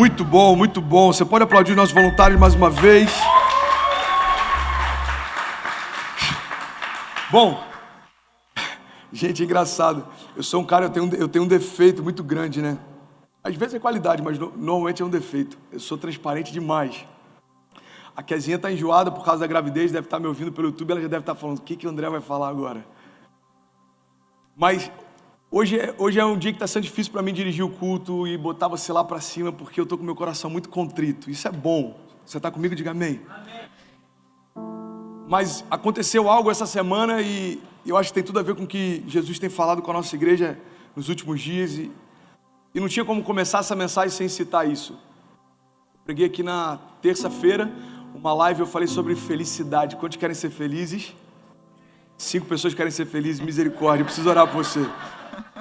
Muito bom, muito bom. Você pode aplaudir os nossos voluntários mais uma vez. Bom, gente, é engraçado. Eu sou um cara, eu tenho um defeito muito grande, né? Às vezes é qualidade, mas normalmente é um defeito. Eu sou transparente demais. A Kezinha tá enjoada por causa da gravidez, deve estar me ouvindo pelo YouTube, ela já deve estar falando, o que o André vai falar agora? Mas hoje é um dia que está sendo difícil para mim dirigir o culto e botar você lá para cima, porque eu estou com meu coração muito contrito. Isso é bom. Você está comigo? Diga amém. Amém. Mas aconteceu algo essa semana e eu acho que tem tudo a ver com o que Jesus tem falado com a nossa igreja nos últimos dias. E não tinha como começar essa mensagem sem citar isso. Eu preguei aqui na terça-feira uma live, eu falei sobre felicidade. Quantos querem ser felizes? 5 pessoas querem ser felizes, misericórdia, eu preciso orar por você.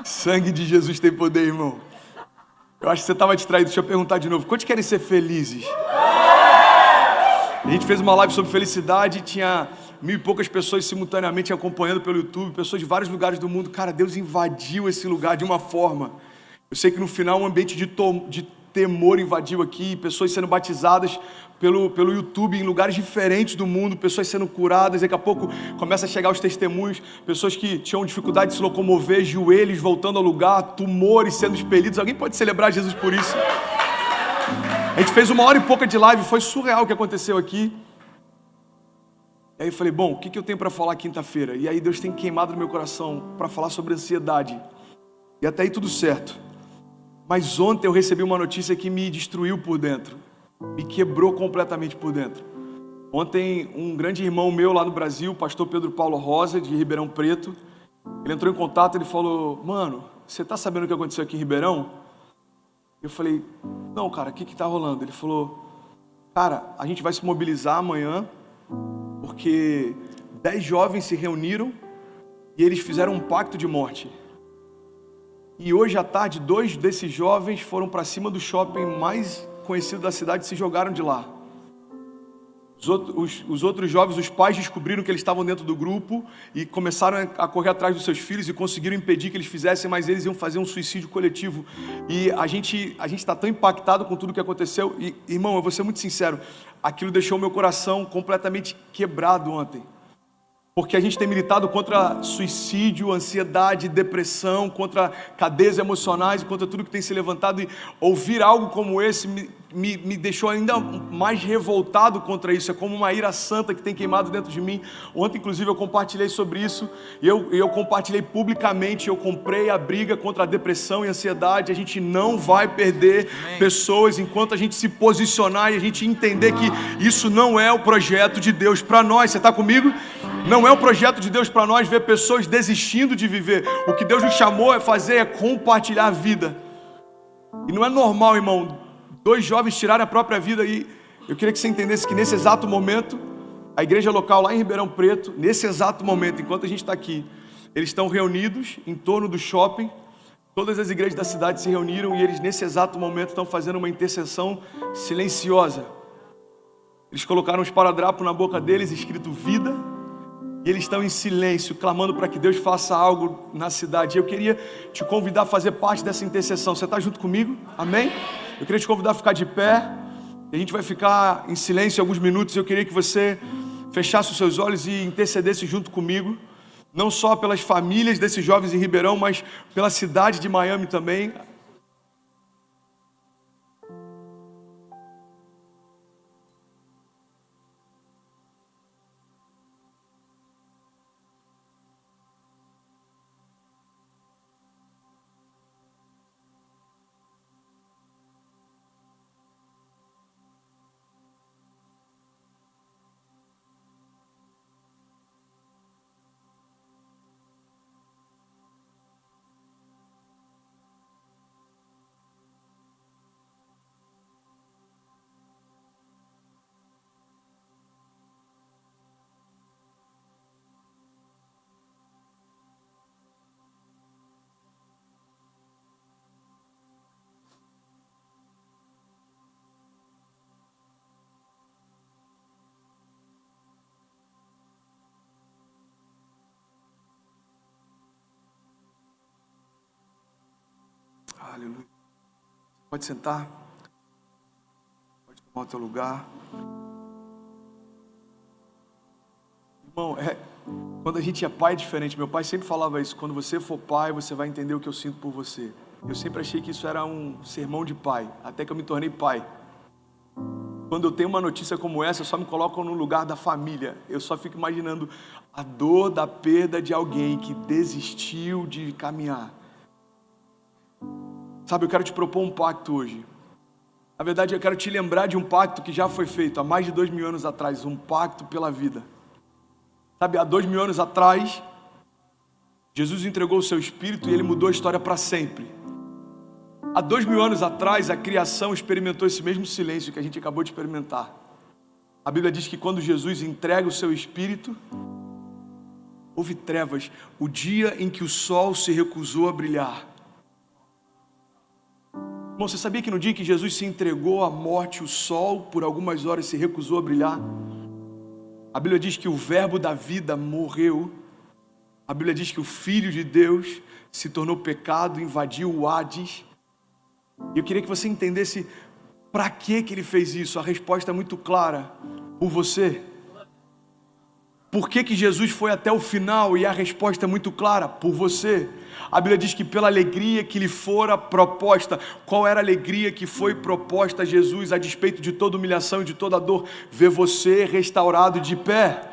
Sangue de Jesus tem poder, irmão. Eu acho que você estava distraído, deixa eu perguntar de novo. Quantos querem ser felizes? A gente fez uma live sobre felicidade, tinha 1000 e poucas pessoas simultaneamente acompanhando pelo YouTube, pessoas de vários lugares do mundo. Cara, Deus invadiu esse lugar de uma forma. Eu sei que no final um ambiente de temor invadiu aqui, pessoas sendo batizadas pelo YouTube em lugares diferentes do mundo, pessoas sendo curadas. Daqui a pouco começa a chegar os testemunhos, pessoas que tinham dificuldade de se locomover, joelhos voltando ao lugar, tumores sendo expelidos. Alguém pode celebrar Jesus por isso? A gente fez 1h e pouca de live, foi surreal o que aconteceu aqui. E aí eu falei, bom, o que eu tenho para falar quinta-feira? E aí Deus tem queimado no meu coração para falar sobre ansiedade. E até aí tudo certo. Mas ontem eu recebi uma notícia que me destruiu por dentro. Me quebrou completamente por dentro. Ontem um grande irmão meu lá no Brasil, o pastor Pedro Paulo Rosa, de Ribeirão Preto, ele entrou em contato, ele falou, mano, você tá sabendo o que aconteceu aqui em Ribeirão? Eu falei, não, cara, o que tá rolando? Ele falou, cara, a gente vai se mobilizar amanhã, porque 10 jovens se reuniram e eles fizeram um pacto de morte. E hoje à tarde, 2 desses jovens foram para cima do shopping mais conhecido da cidade e se jogaram de lá. Os outros jovens, os pais descobriram que eles estavam dentro do grupo e começaram a correr atrás dos seus filhos e conseguiram impedir que eles fizessem, mas eles iam fazer um suicídio coletivo. E a gente está tão impactado com tudo que aconteceu. E, irmão, eu vou ser muito sincero, aquilo deixou meu coração completamente quebrado ontem. Porque a gente tem militado contra suicídio, ansiedade, depressão, contra cadeias emocionais, contra tudo que tem se levantado. E ouvir algo como esse me deixou ainda mais revoltado contra isso. É como uma ira santa que tem queimado dentro de mim. Ontem, inclusive, eu compartilhei sobre isso. E eu compartilhei publicamente. Eu comprei a briga contra a depressão e a ansiedade. A gente não vai perder pessoas enquanto a gente se posicionar e a gente entender que isso não é o projeto de Deus para nós. Você está comigo? Não é um projeto de Deus para nós ver pessoas desistindo de viver. O que Deus nos chamou a fazer é compartilhar a vida. E não é normal, irmão, 2 jovens tirarem a própria vida. E eu queria que você entendesse que nesse exato momento, a igreja local lá em Ribeirão Preto, nesse exato momento, enquanto a gente está aqui, eles estão reunidos em torno do shopping. Todas as igrejas da cidade se reuniram e eles nesse exato momento estão fazendo uma intercessão silenciosa. Eles colocaram um esparadrapo na boca deles, escrito vida. E eles estão em silêncio, clamando para que Deus faça algo na cidade. Eu queria te convidar a fazer parte dessa intercessão. Você está junto comigo? Amém? Eu queria te convidar a ficar de pé. A gente vai ficar em silêncio alguns minutos. Eu queria que você fechasse os seus olhos e intercedesse junto comigo. Não só pelas famílias desses jovens em Ribeirão, mas pela cidade de Miami também. Aleluia. Pode sentar. Ao teu lugar. Irmão, quando a gente é pai é diferente. Meu pai sempre falava isso. Quando você for pai, você vai entender o que eu sinto por você. Eu sempre achei que isso era um sermão de pai, até que eu me tornei pai. Quando eu tenho uma notícia como essa, eu só me coloco no lugar da família. Eu só fico imaginando a dor da perda de alguém que desistiu de caminhar. Sabe, eu quero te propor um pacto hoje. Na verdade, eu quero te lembrar de um pacto que já foi feito há mais de 2000 anos atrás. Um pacto pela vida. Sabe, há 2000 anos atrás, Jesus entregou o seu Espírito e Ele mudou a história para sempre. Há 2000 anos atrás, a criação experimentou esse mesmo silêncio que a gente acabou de experimentar. A Bíblia diz que quando Jesus entrega o seu Espírito, houve trevas, o dia em que o sol se recusou a brilhar. Irmão, você sabia que no dia em que Jesus se entregou à morte, o sol por algumas horas se recusou a brilhar? A Bíblia diz que o verbo da vida morreu. A Bíblia diz que o Filho de Deus se tornou pecado, invadiu o Hades. E eu queria que você entendesse para que Ele fez isso. A resposta é muito clara. Por você. Por que Jesus foi até o final? E a resposta é muito clara. Por você. A Bíblia diz que pela alegria que lhe fora proposta. Qual era a alegria que foi proposta a Jesus a despeito de toda humilhação e de toda dor? Ver você restaurado de pé.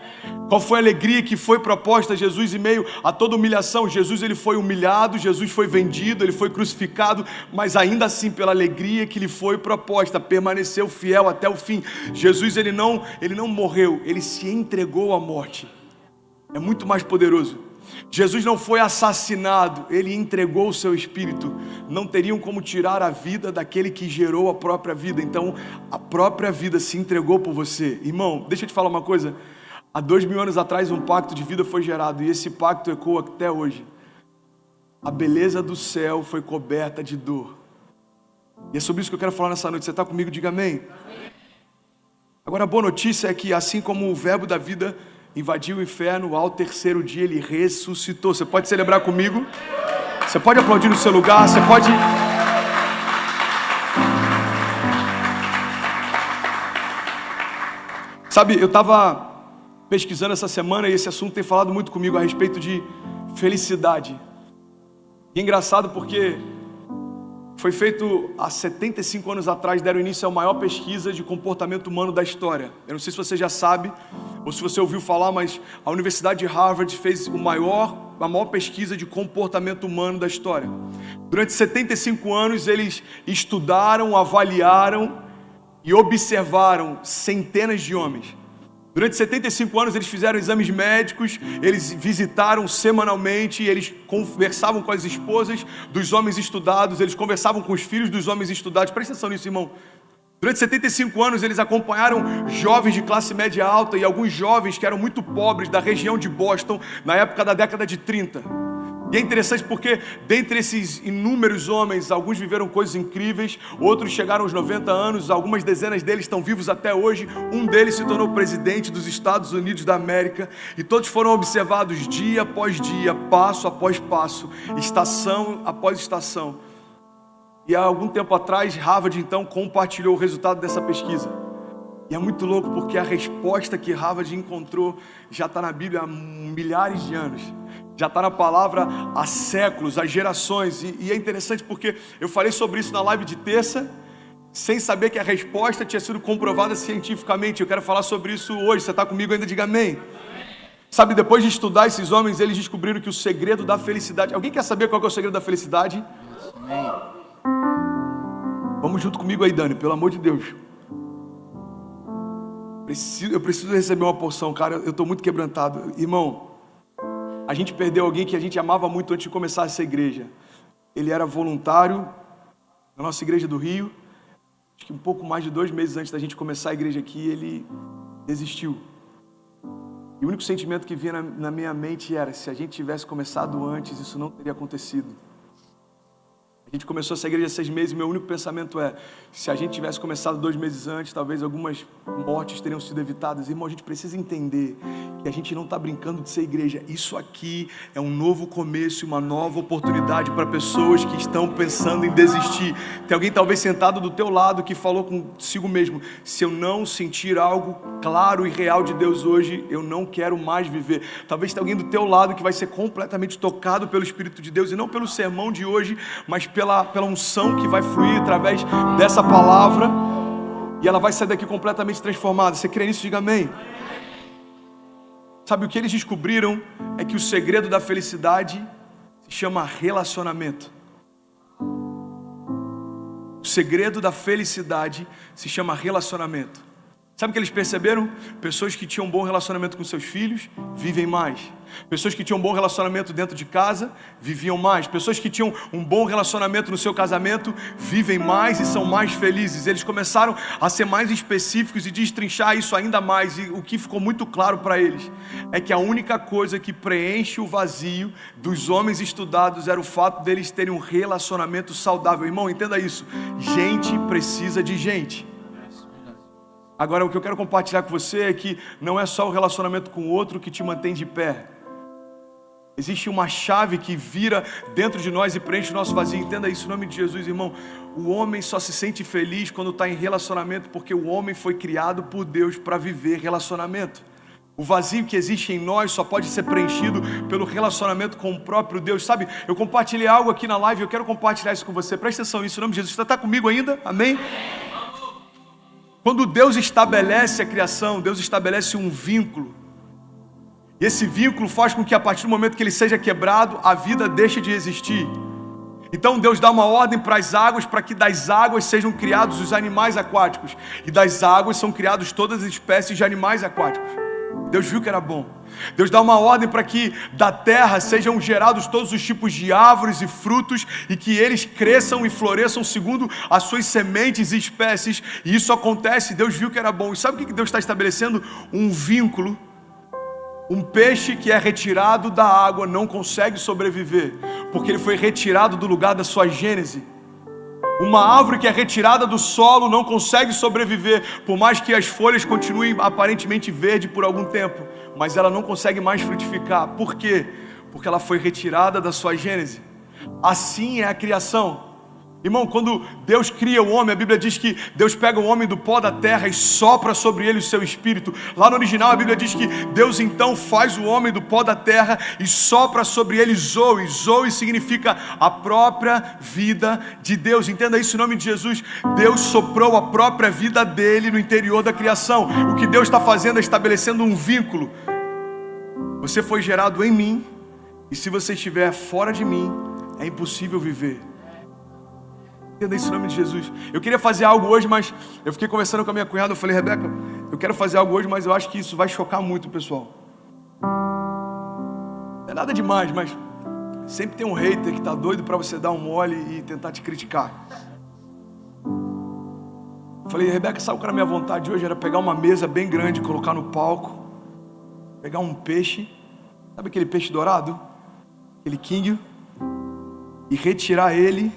Qual foi a alegria que foi proposta a Jesus em meio a toda humilhação? Jesus, ele foi humilhado, Jesus foi vendido, ele foi crucificado, mas ainda assim pela alegria que lhe foi proposta, permaneceu fiel até o fim. Jesus, ele não morreu, ele se entregou à morte. É muito mais poderoso. Jesus não foi assassinado, ele entregou o seu Espírito. Não teriam como tirar a vida daquele que gerou a própria vida. Então a própria vida se entregou por você. Irmão, deixa eu te falar uma coisa. Há 2000 anos atrás um pacto de vida foi gerado e esse pacto ecoa até hoje. A beleza do céu foi coberta de dor. E é sobre isso que eu quero falar nessa noite. Você está comigo? Diga amém. Agora a boa notícia é que assim como o verbo da vida invadiu o inferno, ao terceiro dia ele ressuscitou. Você pode celebrar comigo? Você pode aplaudir no seu lugar? Você pode... Sabe, eu estava pesquisando essa semana e esse assunto tem falado muito comigo a respeito de felicidade. E é engraçado porque foi feito há 75 anos atrás, deram início à maior pesquisa de comportamento humano da história. Eu não sei se você já sabe ou se você ouviu falar, mas a Universidade de Harvard fez a maior pesquisa de comportamento humano da história. Durante 75 anos eles estudaram, avaliaram e observaram centenas de homens. Durante 75 anos eles fizeram exames médicos, eles visitaram semanalmente, eles conversavam com as esposas dos homens estudados, eles conversavam com os filhos dos homens estudados. Presta atenção nisso, irmão. Durante 75 anos eles acompanharam jovens de classe média alta e alguns jovens que eram muito pobres da região de Boston na época da década de 30. E é interessante porque dentre esses inúmeros homens, alguns viveram coisas incríveis, outros chegaram aos 90 anos, algumas dezenas deles estão vivos até hoje. Um deles se tornou presidente dos Estados Unidos da América e todos foram observados dia após dia, passo após passo, estação após estação. E há algum tempo atrás, Harvard então compartilhou o resultado dessa pesquisa. E é muito louco porque a resposta que Harvard encontrou já está na Bíblia há milhares de anos. Já está na palavra há séculos, há gerações. E é interessante porque eu falei sobre isso na live de terça, sem saber que a resposta tinha sido comprovada cientificamente. Eu quero falar sobre isso hoje. Você está comigo ainda? Diga amém. Sabe, depois de estudar esses homens, eles descobriram que o segredo da felicidade... Alguém quer saber qual que é o segredo da felicidade? Amém. Vamos junto comigo aí, Dani, pelo amor de Deus. Eu preciso receber uma porção, cara. Eu estou muito quebrantado. Irmão, a gente perdeu alguém que a gente amava muito antes de começar essa igreja. Ele era voluntário na nossa igreja do Rio. Acho que um pouco mais de 2 meses antes da gente começar a igreja aqui, ele desistiu. E o único sentimento que vinha na minha mente era: se a gente tivesse começado antes, isso não teria acontecido. A gente começou essa igreja há 6 meses e meu único pensamento é, se a gente tivesse começado 2 meses antes, talvez algumas mortes teriam sido evitadas. Irmão, a gente precisa entender que a gente não está brincando de ser igreja. Isso aqui é um novo começo, uma nova oportunidade para pessoas que estão pensando em desistir. Tem alguém talvez sentado do teu lado que falou consigo mesmo, se eu não sentir algo claro e real de Deus hoje, eu não quero mais viver. Talvez tenha alguém do teu lado que vai ser completamente tocado pelo Espírito de Deus, e não pelo sermão de hoje, mas pela unção que vai fluir através dessa palavra, e ela vai sair daqui completamente transformada. Você crê nisso? Diga amém. Sabe o que eles descobriram? É que o segredo da felicidade se chama relacionamento. O segredo da felicidade se chama relacionamento. Sabe o que eles perceberam? Pessoas que tinham um bom relacionamento com seus filhos, vivem mais. Pessoas que tinham um bom relacionamento dentro de casa, viviam mais. Pessoas que tinham um bom relacionamento no seu casamento, vivem mais e são mais felizes. Eles começaram a ser mais específicos e destrinchar isso ainda mais. E o que ficou muito claro para eles é que a única coisa que preenche o vazio dos homens estudados era o fato deles terem um relacionamento saudável. Irmão, entenda isso. Gente precisa de gente. Agora, o que eu quero compartilhar com você é que não é só o relacionamento com o outro que te mantém de pé. Existe uma chave que vira dentro de nós e preenche o nosso vazio. Entenda isso em nome de Jesus, irmão. O homem só se sente feliz quando está em relacionamento, porque o homem foi criado por Deus para viver relacionamento. O vazio que existe em nós só pode ser preenchido pelo relacionamento com o próprio Deus. Sabe, eu compartilhei algo aqui na live, eu quero compartilhar isso com você. Presta atenção nisso em nome de Jesus. Você está comigo ainda? Amém? Quando Deus estabelece a criação, Deus estabelece um vínculo. E esse vínculo faz com que a partir do momento que ele seja quebrado, a vida deixe de existir. Então Deus dá uma ordem para as águas, para que das águas sejam criados os animais aquáticos. E das águas são criados todas as espécies de animais aquáticos. Deus viu que era bom. Deus dá uma ordem para que da terra sejam gerados todos os tipos de árvores e frutos, e que eles cresçam e floresçam segundo as suas sementes e espécies. E isso acontece, Deus viu que era bom. E sabe o que Deus está estabelecendo? Um vínculo. Um peixe que é retirado da água não consegue sobreviver, porque ele foi retirado do lugar da sua gênese. Uma árvore que é retirada do solo não consegue sobreviver, por mais que as folhas continuem aparentemente verde por algum tempo, mas ela não consegue mais frutificar. Por quê? Porque ela foi retirada da sua gênese. Assim é a criação. Irmão, quando Deus cria o homem, a Bíblia diz que Deus pega o homem do pó da terra e sopra sobre ele o seu espírito. Lá no original a Bíblia diz que Deus então faz o homem do pó da terra e sopra sobre ele Zoe. Zoe significa a própria vida de Deus. Entenda isso em nome de Jesus. Deus soprou a própria vida dele no interior da criação. O que Deus está fazendo é estabelecendo um vínculo. Você foi gerado em mim, e se você estiver fora de mim, é impossível viver. Entenda isso em nome de Jesus. Eu queria fazer algo hoje, mas eu fiquei conversando com a minha cunhada. Eu falei, Rebeca, eu quero fazer algo hoje, mas eu acho que isso vai chocar muito o pessoal. Não é nada demais, mas sempre tem um hater que está doido para você dar um mole e tentar te criticar. Eu falei, Rebeca, sabe o que era a minha vontade hoje? Era pegar uma mesa bem grande, colocar no palco, pegar um peixe, sabe aquele peixe dourado? Aquele king, e retirar ele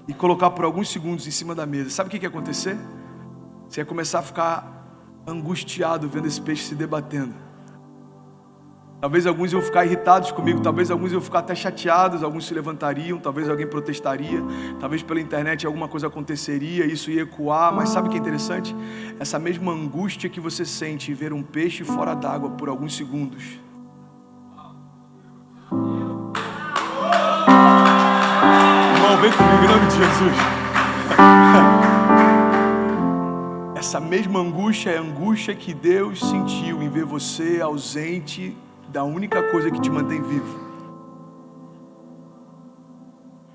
e colocar por alguns segundos em cima da mesa. Sabe o que ia acontecer? Você ia começar a ficar angustiado vendo esse peixe se debatendo. Talvez alguns iam ficar irritados comigo, talvez alguns iam ficar até chateados, alguns se levantariam, talvez alguém protestaria, talvez pela internet alguma coisa aconteceria, isso ia ecoar. Mas sabe o que é interessante? Essa mesma angústia que você sente em ver um peixe fora d'água por alguns segundos, vem comigo em nome de Jesus. Essa mesma angústia é a angústia que Deus sentiu em ver você ausente da única coisa que te mantém vivo.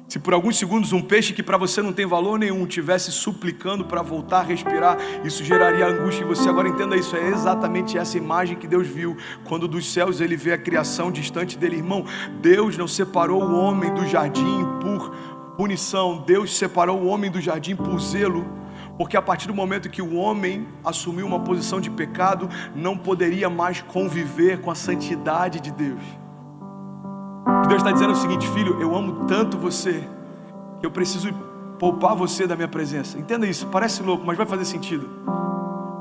Se por alguns segundos um peixe que para você não tem valor nenhum estivesse suplicando para voltar a respirar, isso geraria angústia em você. Agora entenda isso, é exatamente essa imagem que Deus viu quando dos céus ele vê a criação distante dele. Irmão, Deus não separou o homem do jardim por punição. Deus separou o homem do jardim por zelo, porque a partir do momento que o homem assumiu uma posição de pecado, não poderia mais conviver com a santidade de Deus. Deus está dizendo o seguinte, filho, eu amo tanto você, Eu preciso poupar você da minha presença. Entenda isso, parece louco, mas vai fazer sentido.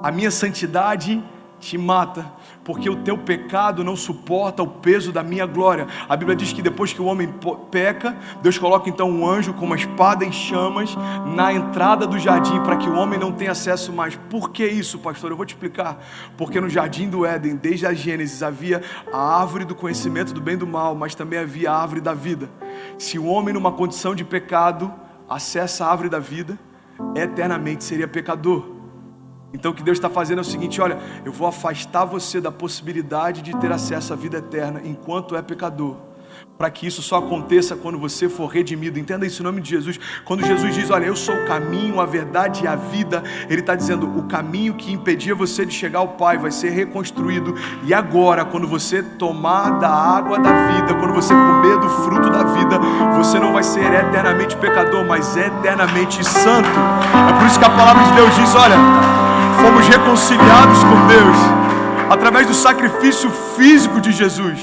A minha santidade te mata, porque o teu pecado não suporta o peso da minha glória. A Bíblia diz que depois que o homem peca, Deus coloca então um anjo com uma espada em chamas na entrada do jardim, para que o homem não tenha acesso mais. Por que isso, pastor? Eu vou te explicar. Porque no jardim do Éden, desde a Gênesis, havia a árvore do conhecimento do bem e do mal, mas também havia a árvore da vida. Se o homem numa condição de pecado acessa a árvore da vida, eternamente seria pecador. Então o que Deus está fazendo é o seguinte: olha, eu vou afastar você da possibilidade de ter acesso à vida eterna enquanto é pecador, para que isso só aconteça quando você for redimido. Entenda isso em nome de Jesus. Quando Jesus diz, olha, eu sou o caminho, a verdade e a vida, Ele está dizendo, o caminho que impedia você de chegar ao Pai vai ser reconstruído. E agora, quando você tomar da água da vida, quando você comer do fruto da vida, você não vai ser eternamente pecador, mas eternamente santo. É por isso que a palavra de Deus diz, olha, fomos reconciliados com Deus através do sacrifício físico de Jesus.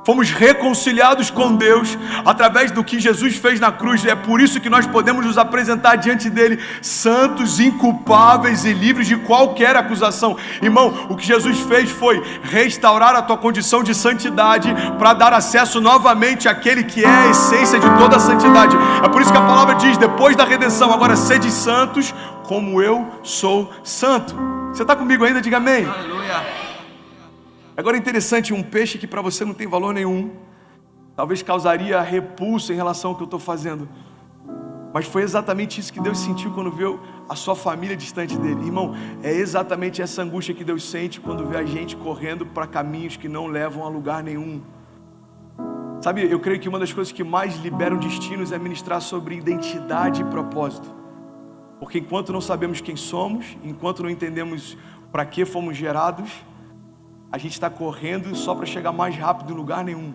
Fomos reconciliados com Deus através do que Jesus fez na cruz. É por isso que nós podemos nos apresentar diante dele santos, inculpáveis e livres de qualquer acusação. Irmão, o que Jesus fez foi restaurar a tua condição de santidade para dar acesso novamente àquele que é a essência de toda a santidade. É por isso que a palavra diz, depois da redenção, agora sede santos como eu sou santo. Você está comigo ainda? Diga amém. Aleluia. Agora é interessante, um peixe que para você não tem valor nenhum, talvez causaria repulsa em relação ao que eu estou fazendo, mas foi exatamente isso que Deus sentiu quando viu a sua família distante dele. Irmão, é exatamente essa angústia que Deus sente quando vê a gente correndo para caminhos que não levam a lugar nenhum. Sabe, eu creio que uma das coisas que mais liberam destinos é ministrar sobre identidade e propósito, porque enquanto não sabemos quem somos, enquanto não entendemos para que fomos gerados, a gente está correndo só para chegar mais rápido em lugar nenhum.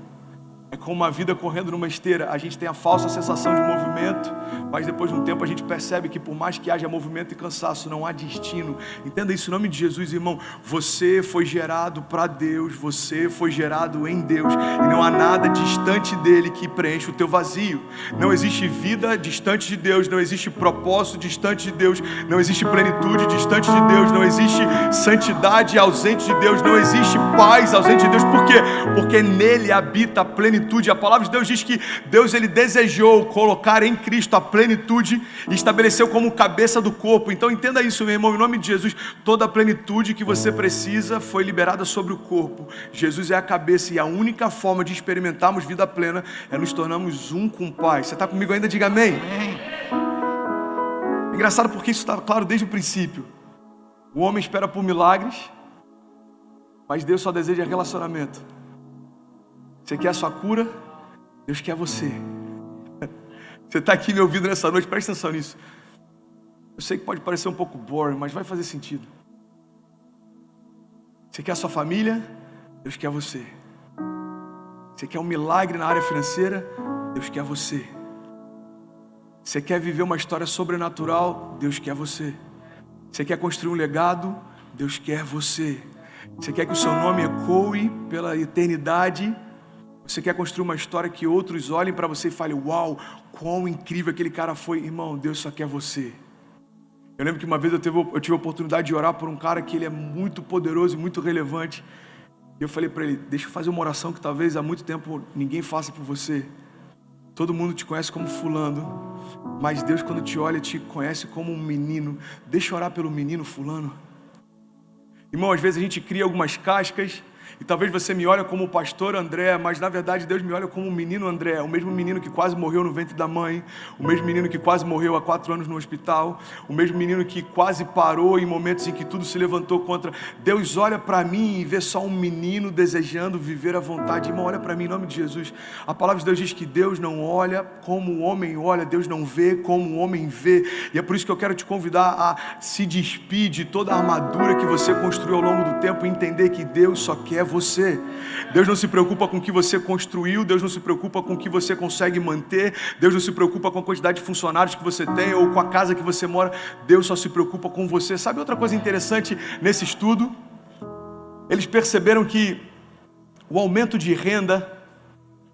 É como uma vida correndo numa esteira. A gente tem a falsa sensação de movimento, mas depois de um tempo a gente percebe que por mais que haja movimento e cansaço, não há destino. Entenda isso em nome de Jesus, irmão. Você foi gerado para Deus, você foi gerado em Deus, e não há nada distante dele que preencha o teu vazio. Não existe vida distante de Deus, não existe propósito distante de Deus, não existe plenitude distante de Deus, não existe santidade ausente de Deus, não existe paz ausente de Deus. Por quê? Porque nele habita a plenitude. A palavra de Deus diz que Deus ele desejou colocar em Cristo a plenitude e estabeleceu como cabeça do corpo. Então entenda isso, meu irmão, em nome de Jesus. Toda a plenitude que você precisa foi liberada sobre o corpo. Jesus é a cabeça, e a única forma de experimentarmos vida plena é nos tornarmos um com o Pai. Você está comigo ainda? Diga amém. É engraçado porque isso está claro desde o princípio. O homem espera por milagres, mas Deus só deseja relacionamento. Você quer a sua cura? Deus quer você. Você está aqui me ouvindo nessa noite, presta atenção nisso. Eu sei que pode parecer um pouco boring, mas vai fazer sentido. Você quer a sua família? Deus quer você. Você quer um milagre na área financeira? Deus quer você. Você quer viver uma história sobrenatural? Deus quer você. Você quer construir um legado? Deus quer você. Você quer que o seu nome ecoe pela eternidade? Você quer construir uma história que outros olhem para você e falem, uau, quão incrível aquele cara foi. Irmão, Deus só quer você. Eu lembro que uma vez eu tive a oportunidade de orar por um cara que ele é muito poderoso e muito relevante. E eu falei para ele, deixa eu fazer uma oração que talvez há muito tempo ninguém faça por você. Todo mundo te conhece como fulano, mas Deus quando te olha te conhece como um menino. Deixa eu orar pelo menino fulano. Irmão, às vezes a gente cria algumas cascas, e talvez você me olhe como o pastor André, mas na verdade Deus me olha como o menino André, o mesmo menino que quase morreu no ventre da mãe, o mesmo menino que quase morreu há 4 anos no hospital, o mesmo menino que quase parou em momentos em que tudo se levantou contra. Deus olha para mim e vê só um menino desejando viver a vontade. Irmão, olha para mim em nome de Jesus. A palavra de Deus diz que Deus não olha como o homem olha, Deus não vê como o homem vê, e é por isso que eu quero te convidar a se despir de toda a armadura que você construiu ao longo do tempo e entender que Deus só quer você. Deus não se preocupa com o que você construiu, Deus não se preocupa com o que você consegue manter, Deus não se preocupa com a quantidade de funcionários que você tem ou com a casa que você mora. Deus só se preocupa com você. Sabe outra coisa interessante nesse estudo? Eles perceberam que o aumento de renda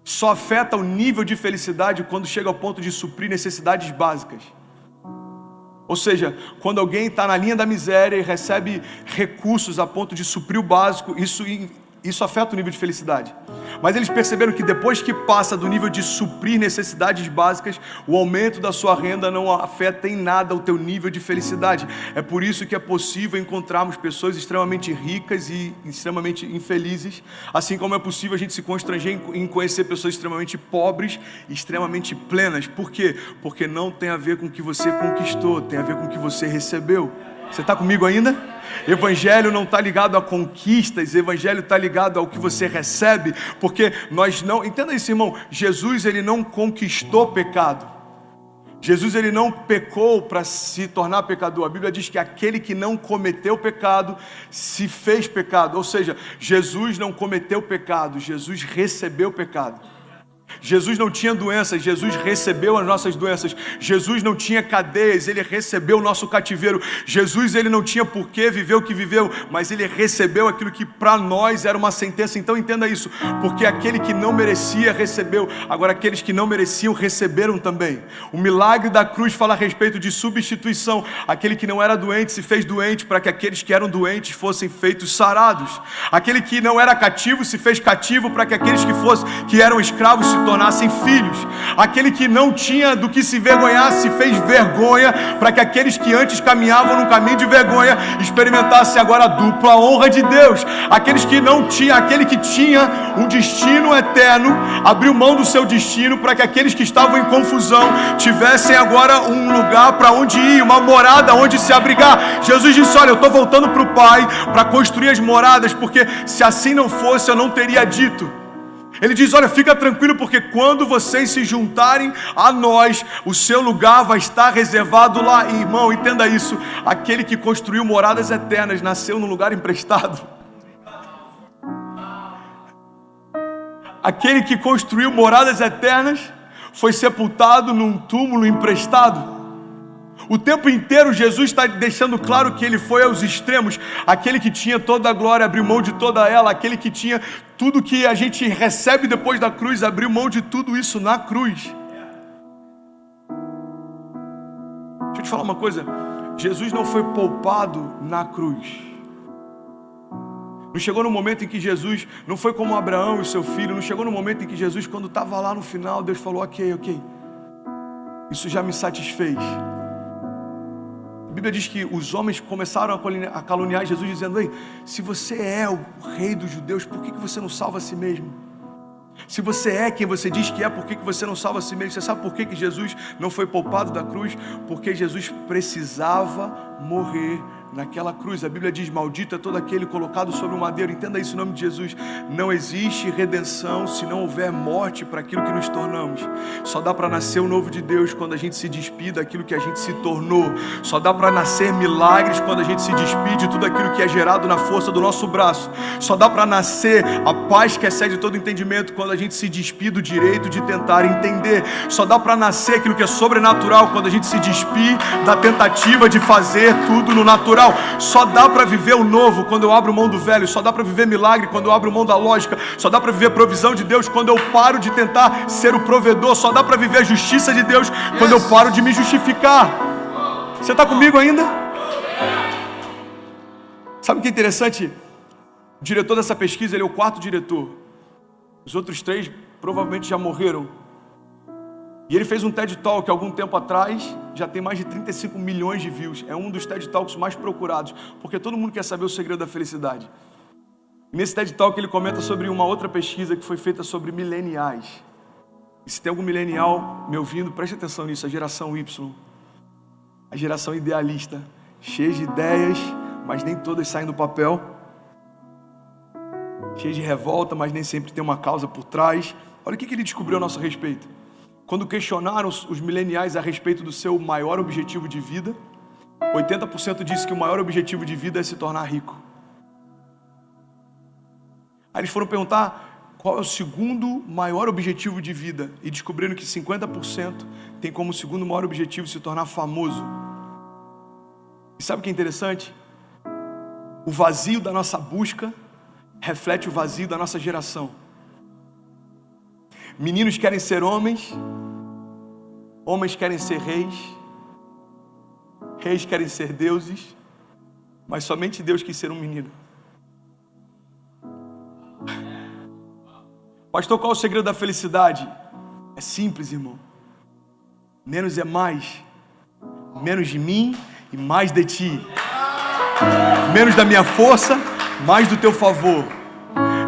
só afeta o nível de felicidade quando chega ao ponto de suprir necessidades básicas. Ou seja, quando alguém está na linha da miséria e recebe recursos a ponto de suprir o básico, isso afeta o nível de felicidade. Mas eles perceberam que depois que passa do nível de suprir necessidades básicas, o aumento da sua renda não afeta em nada o teu nível de felicidade. É por isso que é possível encontrarmos pessoas extremamente ricas e extremamente infelizes, assim como é possível a gente se constranger em conhecer pessoas extremamente pobres e extremamente plenas. Por quê? Porque não tem a ver com o que você conquistou, tem a ver com o que você recebeu. Você está comigo ainda? Evangelho não está ligado a conquistas, evangelho está ligado ao que você recebe, porque nós não, entenda isso, irmão, Jesus ele não conquistou pecado, Jesus ele não pecou para se tornar pecador. A Bíblia diz que aquele que não cometeu pecado se fez pecado, ou seja, Jesus não cometeu pecado, Jesus recebeu pecado. Jesus não tinha doenças, Jesus recebeu as nossas doenças. Jesus não tinha cadeias, Ele recebeu o nosso cativeiro. Jesus ele não tinha por que viver o que viveu, mas Ele recebeu aquilo que para nós era uma sentença. Então entenda isso, porque aquele que não merecia recebeu, agora aqueles que não mereciam receberam também. O milagre da cruz fala a respeito de substituição. Aquele que não era doente se fez doente para que aqueles que eram doentes fossem feitos sarados. Aquele que não era cativo se fez cativo para que aqueles que eram escravos se tornassem filhos. Aquele que não tinha do que se vergonhar se fez vergonha para que aqueles que antes caminhavam no caminho de vergonha experimentassem agora a dupla honra de Deus. Aquele que tinha um destino eterno abriu mão do seu destino para que aqueles que estavam em confusão tivessem agora um lugar para onde ir, uma morada onde se abrigar. Jesus disse: olha, eu estou voltando para o Pai para construir as moradas, porque se assim não fosse eu não teria dito. Ele diz: olha, fica tranquilo, porque quando vocês se juntarem a nós, o seu lugar vai estar reservado lá. E, irmão, entenda isso, aquele que construiu moradas eternas nasceu num lugar emprestado. Aquele que construiu moradas eternas foi sepultado num túmulo emprestado. O tempo inteiro Jesus está deixando claro que Ele foi aos extremos. Aquele que tinha toda a glória abriu mão de toda ela. Aquele que tinha tudo que a gente recebe depois da cruz abriu mão de tudo isso na cruz. Deixa eu te falar uma coisa, Jesus não foi poupado na cruz. Não chegou no momento em que Jesus, não foi como Abraão e seu filho, não chegou no momento em que Jesus, quando estava lá no final, Deus falou: ok, isso já me satisfez. A Bíblia diz que os homens começaram a caluniar Jesus, dizendo: ei, se você é o rei dos judeus, por que você não salva a si mesmo? Se você é quem você diz que é, por que você não salva a si mesmo? Você sabe por que Jesus não foi poupado da cruz? Porque Jesus precisava morrer naquela cruz. A Bíblia diz: maldito é todo aquele colocado sobre o madeiro. Entenda isso em nome de Jesus. Não existe redenção se não houver morte para aquilo que nos tornamos. Só dá para nascer o novo de Deus quando a gente se despide daquilo que a gente se tornou. Só dá para nascer milagres quando a gente se despide de tudo aquilo que é gerado na força do nosso braço. Só dá para nascer a paz que excede todo entendimento quando a gente se despide do direito de tentar entender. Só dá para nascer aquilo que é sobrenatural quando a gente se despide da tentativa de fazer tudo no natural. Só dá para viver o novo quando eu abro mão do velho. Só dá para viver milagre quando eu abro mão da lógica. Só dá para viver provisão de Deus quando eu paro de tentar ser o provedor. Só dá para viver a justiça de Deus quando eu paro de me justificar. Você está comigo ainda? Sabe o que é interessante? O diretor dessa pesquisa, ele é o 4º diretor. Os outros 3 provavelmente já morreram. E ele fez um TED Talk algum tempo atrás, já tem mais de 35 milhões de views. É um dos TED Talks mais procurados, porque todo mundo quer saber o segredo da felicidade. E nesse TED Talk ele comenta sobre uma outra pesquisa que foi feita sobre mileniais. E se tem algum milenial me ouvindo, preste atenção nisso, a geração Y. A geração idealista, cheia de ideias, mas nem todas saem do papel. Cheia de revolta, mas nem sempre tem uma causa por trás. Olha o que ele descobriu a nosso respeito. Quando questionaram os mileniais a respeito do seu maior objetivo de vida, 80% disse que o maior objetivo de vida é se tornar rico. Aí eles foram perguntar qual é o segundo maior objetivo de vida e descobriram que 50% tem como segundo maior objetivo se tornar famoso. E sabe o que é interessante? O vazio da nossa busca reflete o vazio da nossa geração. Meninos querem ser homens, homens querem ser reis, reis querem ser deuses, mas somente Deus quis ser um menino. Pastor, qual é o segredo da felicidade? É simples, irmão. Menos é mais. Menos de mim e mais de ti. Menos da minha força, mais do teu favor.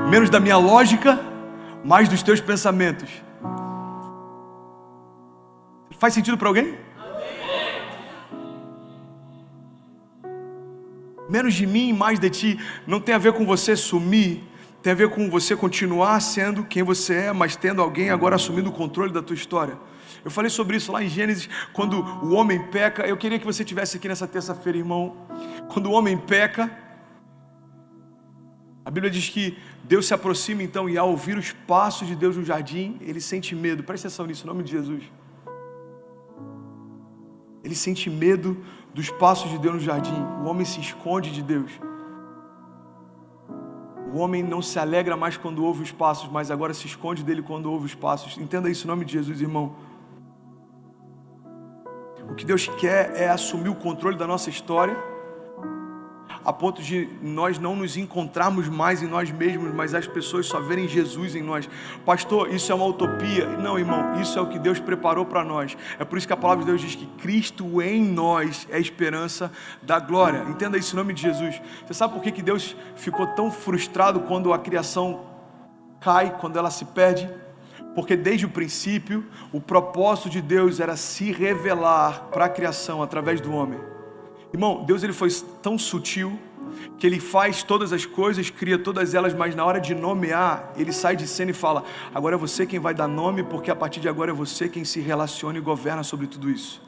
Menos da minha lógica, mais dos teus pensamentos. Faz sentido para alguém? Menos de mim e mais de ti. Não tem a ver com você sumir. Tem a ver com você continuar sendo quem você é, mas tendo alguém agora assumindo o controle da tua história. Eu falei sobre isso lá em Gênesis, quando o homem peca. Eu queria que você estivesse aqui nessa terça-feira, irmão. Quando o homem peca, a Bíblia diz que Deus se aproxima então, e ao ouvir os passos de Deus no jardim, ele sente medo. Presta atenção nisso, em nome de Jesus. Ele sente medo dos passos de Deus no jardim. O homem se esconde de Deus. O homem não se alegra mais quando ouve os passos, mas agora se esconde dele quando ouve os passos. Entenda isso em nome de Jesus, irmão. O que Deus quer é assumir o controle da nossa história, a ponto de nós não nos encontrarmos mais em nós mesmos, mas as pessoas só verem Jesus em nós. Pastor, isso é uma utopia? Não, irmão, isso é o que Deus preparou para nós. É por isso que a palavra de Deus diz que Cristo em nós é a esperança da glória. Entenda isso em nome de Jesus. Você sabe por que Deus ficou tão frustrado quando a criação cai, quando ela se perde? Porque desde o princípio, o propósito de Deus era se revelar para a criação através do homem. Irmão, Deus ele foi tão sutil que ele faz todas as coisas, cria todas elas, mas na hora de nomear, ele sai de cena e fala: agora é você quem vai dar nome, porque a partir de agora é você quem se relaciona e governa sobre tudo isso.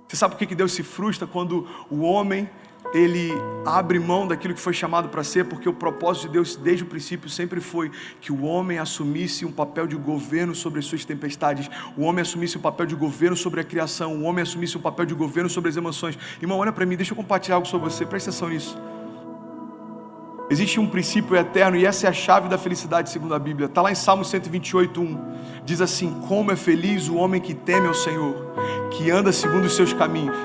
Você sabe por que Deus se frustra quando o homem ele abre mão daquilo que foi chamado para ser? Porque o propósito de Deus desde o princípio sempre foi que o homem assumisse um papel de governo sobre as suas tempestades, o homem assumisse um papel de governo sobre a criação, o homem assumisse um papel de governo sobre as emoções. Irmão, olha para mim, deixa eu compartilhar algo sobre você, presta atenção nisso. Existe um princípio eterno e essa é a chave da felicidade segundo a Bíblia. Está lá em Salmo 128:1. Diz assim: como é feliz o homem que teme ao Senhor, que anda segundo os seus caminhos.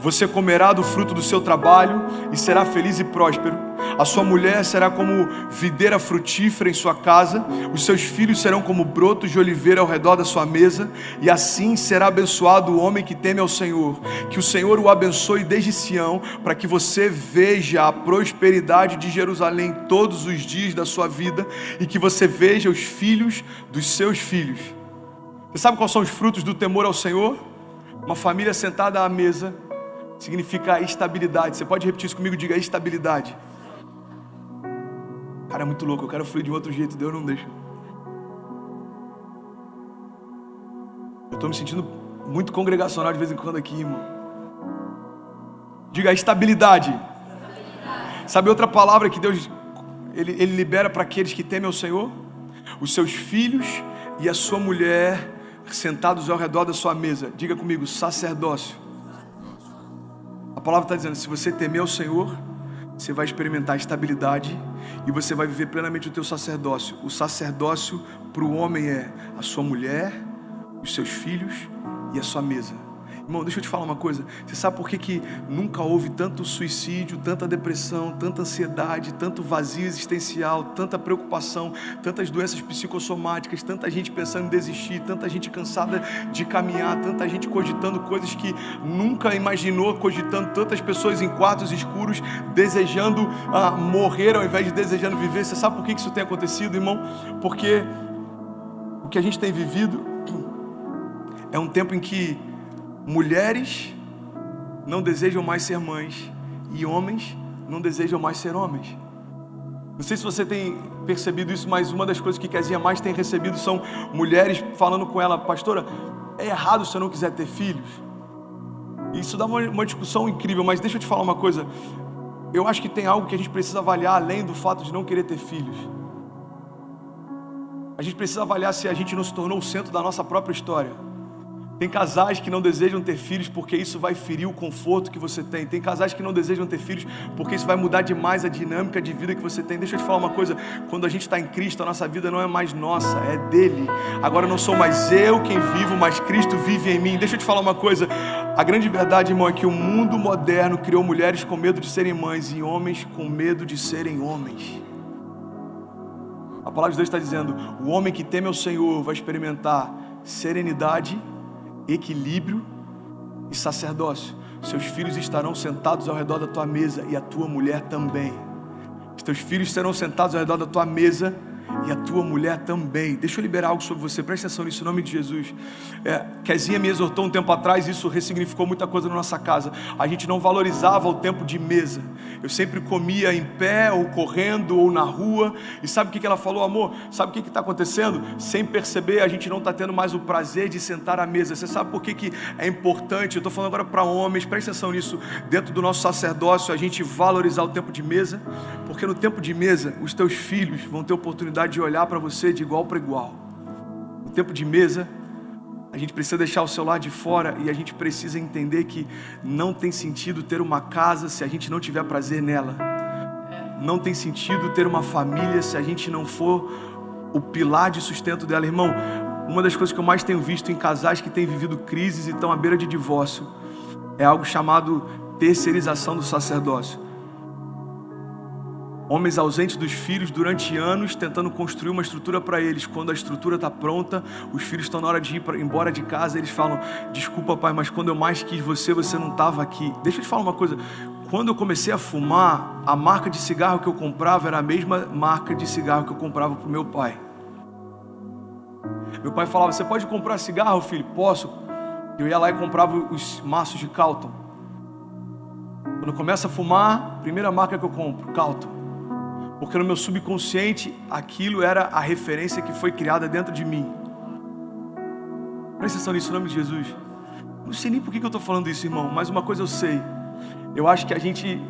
Você comerá do fruto do seu trabalho e será feliz e próspero. A sua mulher será como videira frutífera em sua casa. Os seus filhos serão como brotos de oliveira ao redor da sua mesa. E assim será abençoado o homem que teme ao Senhor. Que o Senhor o abençoe desde Sião, para que você veja a prosperidade de Jerusalém todos os dias da sua vida, e que você veja os filhos dos seus filhos. Você sabe quais são os frutos do temor ao Senhor? Uma família sentada à mesa significa estabilidade. Você pode repetir isso comigo? Diga: estabilidade. Cara, é muito louco, eu quero fluir de um outro jeito, Deus não deixa. Eu estou me sentindo muito congregacional de vez em quando aqui, irmão. Diga: estabilidade. Sabe outra palavra que Deus ele libera para aqueles que temem ao Senhor? Os seus filhos e a sua mulher sentados ao redor da sua mesa. Diga comigo: sacerdócio. A palavra está dizendo: se você temer ao Senhor, você vai experimentar estabilidade e você vai viver plenamente o teu sacerdócio. O sacerdócio para o homem é a sua mulher, os seus filhos e a sua mesa. Irmão, deixa eu te falar uma coisa. Você sabe por que nunca houve tanto suicídio, tanta depressão, tanta ansiedade, tanto vazio existencial, tanta preocupação, tantas doenças psicossomáticas, tanta gente pensando em desistir, tanta gente cansada de caminhar, tanta gente cogitando coisas que nunca imaginou, cogitando tantas pessoas em quartos escuros, desejando morrer ao invés de desejando viver? Você sabe por que isso tem acontecido, irmão? Porque o que a gente tem vivido é um tempo em que mulheres não desejam mais ser mães e homens não desejam mais ser homens. Não sei se você tem percebido isso, mas uma das coisas que Kezinha mais tem recebido são mulheres falando com ela: pastora, é errado se eu não quiser ter filhos? Isso dá uma discussão incrível, mas deixa eu te falar uma coisa. Eu acho que tem algo que a gente precisa avaliar além do fato de não querer ter filhos. A gente precisa avaliar se a gente não se tornou o centro da nossa própria história. Tem casais que não desejam ter filhos porque isso vai ferir o conforto que você tem. Tem casais que não desejam ter filhos porque isso vai mudar demais a dinâmica de vida que você tem. Deixa eu te falar uma coisa, quando a gente está em Cristo, a nossa vida não é mais nossa, é dele. Agora não sou mais eu quem vivo, mas Cristo vive em mim. Deixa eu te falar uma coisa, a grande verdade, irmão, é que o mundo moderno criou mulheres com medo de serem mães e homens com medo de serem homens. A palavra de Deus está dizendo, o homem que teme ao Senhor vai experimentar serenidade, equilíbrio e sacerdócio. Seus filhos estarão sentados ao redor da tua mesa e a tua mulher também. Os teus filhos serão sentados ao redor da tua mesa e a tua mulher também. Deixa eu liberar algo sobre você, presta atenção nisso, em nome de Jesus. Kezinha me exortou um tempo atrás, isso ressignificou muita coisa na nossa casa. A gente não valorizava o tempo de mesa. Eu sempre comia em pé, ou correndo, ou na rua. E sabe o que ela falou, amor? Sabe o que está acontecendo? Sem perceber, a gente não está tendo mais o prazer de sentar à mesa. Você sabe por que é importante? Eu estou falando agora para homens, presta atenção nisso. Dentro do nosso sacerdócio, a gente valorizar o tempo de mesa. Porque no tempo de mesa, os teus filhos vão ter oportunidade de olhar para você de igual para igual. No tempo de mesa, a gente precisa deixar o celular de fora e a gente precisa entender que não tem sentido ter uma casa se a gente não tiver prazer nela. Não tem sentido ter uma família se a gente não for o pilar de sustento dela. Irmão, uma das coisas que eu mais tenho visto em casais que têm vivido crises e estão à beira de divórcio é algo chamado terceirização do sacerdócio. Homens ausentes dos filhos durante anos, tentando construir uma estrutura para eles. Quando a estrutura está pronta, os filhos estão na hora de ir embora de casa, eles falam, desculpa pai, mas quando eu mais quis você, você não estava aqui. Deixa eu te falar uma coisa, quando eu comecei a fumar, a marca de cigarro que eu comprava era a mesma marca de cigarro que eu comprava para o meu pai. Meu pai falava, você pode comprar cigarro, filho? Posso. Eu ia lá e comprava os maços de Calton. Quando eu começo a fumar, primeira marca que eu compro, Calton. Porque no meu subconsciente, aquilo era a referência que foi criada dentro de mim. Presta atenção nisso, em nome de Jesus. Não sei nem por que eu estou falando isso, irmão, mas uma coisa eu sei. Eu acho que a gente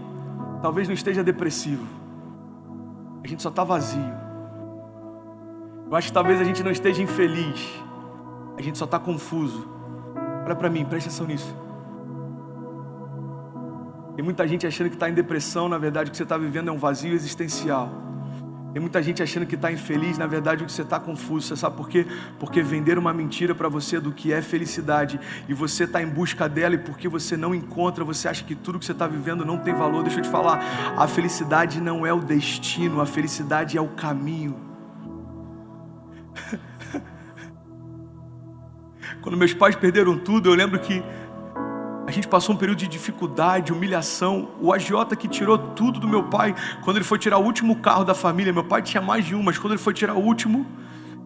talvez não esteja depressivo. A gente só está vazio. Eu acho que talvez a gente não esteja infeliz. A gente só está confuso. Olha para mim, presta atenção nisso. Tem muita gente achando que está em depressão, na verdade o que você está vivendo é um vazio existencial. Tem muita gente achando que está infeliz, na verdade o que você está confuso. Você sabe por quê? Porque venderam uma mentira para você do que é felicidade e você está em busca dela, e porque você não encontra, você acha que tudo que você está vivendo não tem valor. Deixa eu te falar, a felicidade não é o destino, a felicidade é o caminho. Quando meus pais perderam tudo, eu lembro que a gente passou um período de dificuldade, humilhação. O agiota que tirou tudo do meu pai, quando ele foi tirar o último carro da família, meu pai tinha mais de um, mas quando ele foi tirar o último,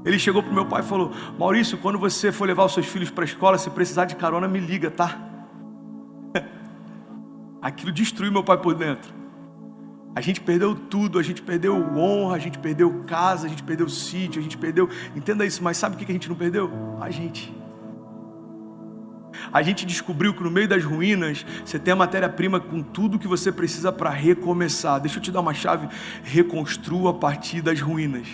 ele chegou pro meu pai e falou, Maurício, quando você for levar os seus filhos para a escola, se precisar de carona, me liga, tá? Aquilo destruiu meu pai por dentro. A gente perdeu tudo, a gente perdeu honra, a gente perdeu casa, a gente perdeu sítio, a gente perdeu... Entenda isso, mas sabe o que a gente não perdeu? A gente descobriu que no meio das ruínas você tem a matéria-prima com tudo que você precisa para recomeçar. Deixa eu te dar uma chave, reconstrua a partir das ruínas.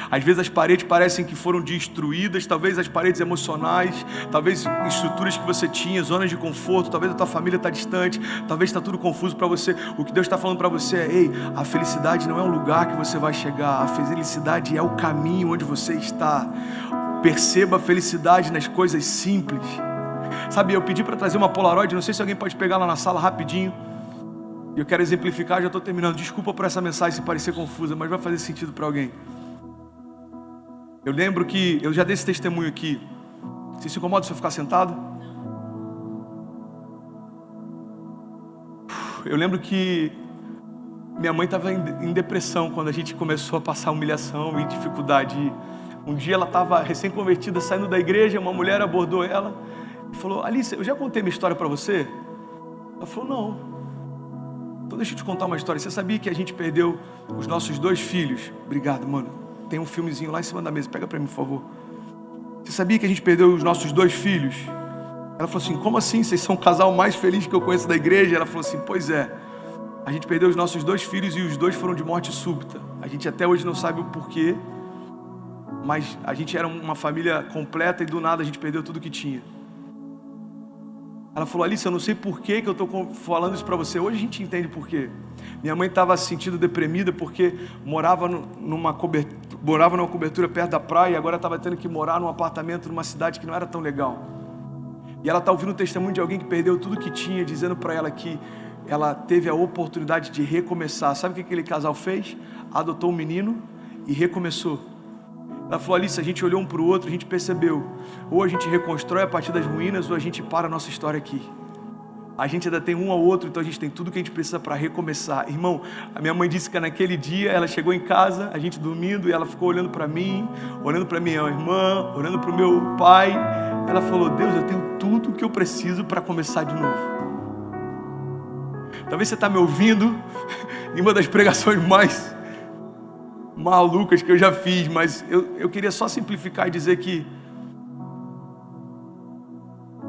Às vezes as paredes parecem que foram destruídas, talvez as paredes emocionais, talvez estruturas que você tinha, zonas de conforto, talvez a tua família está distante, talvez está tudo confuso para você. O que Deus está falando para você é, ei, a felicidade não é um lugar que você vai chegar, a felicidade é o caminho onde você está. Perceba a felicidade nas coisas simples. Sabe, eu pedi para trazer uma Polaroid, não sei se alguém pode pegar lá na sala rapidinho. E eu quero exemplificar, já estou terminando. Desculpa por essa mensagem se parecer confusa, mas vai fazer sentido para alguém. Eu lembro que, eu já dei esse testemunho aqui. Você se incomoda se eu ficar sentado? Eu lembro que minha mãe estava em depressão quando a gente começou a passar humilhação e dificuldade. Um dia ela estava recém-convertida, saindo da igreja, uma mulher abordou ela e falou, Alice, eu já contei minha história para você? Ela falou, não. Então deixa eu te contar uma história. Você sabia que a gente perdeu os nossos 2 filhos? Obrigado, mano. Tem um filmezinho lá em cima da mesa, pega para mim, por favor. Você sabia que a gente perdeu os nossos 2 filhos? Ela falou assim, como assim? Vocês são o casal mais feliz que eu conheço da igreja? Ela falou assim, pois é. A gente perdeu os nossos 2 filhos e os 2 foram de morte súbita. A gente até hoje não sabe o porquê, mas a gente era uma família completa e do nada a gente perdeu tudo que tinha. Ela falou: Alice, eu não sei por que eu estou falando isso para você. Hoje a gente entende por quê. Minha mãe estava se sentindo deprimida porque morava numa cobertura perto da praia e agora estava tendo que morar num apartamento numa cidade que não era tão legal. E ela está ouvindo o testemunho de alguém que perdeu tudo que tinha, dizendo para ela que ela teve a oportunidade de recomeçar. Sabe o que aquele casal fez? Adotou um menino e recomeçou. Ela falou: Alice, a gente olhou um para o outro, a gente percebeu, ou a gente reconstrói a partir das ruínas, ou a gente para a nossa história aqui. A gente ainda tem um ao outro, então a gente tem tudo que a gente precisa para recomeçar. Irmão, a minha mãe disse que naquele dia ela chegou em casa, a gente dormindo, e ela ficou olhando para mim, olhando para minha irmã, olhando para o meu pai. Ela falou: Deus, eu tenho tudo que eu preciso para começar de novo. Talvez você está me ouvindo em uma das pregações mais malucas que eu já fiz, mas eu queria só simplificar e dizer que,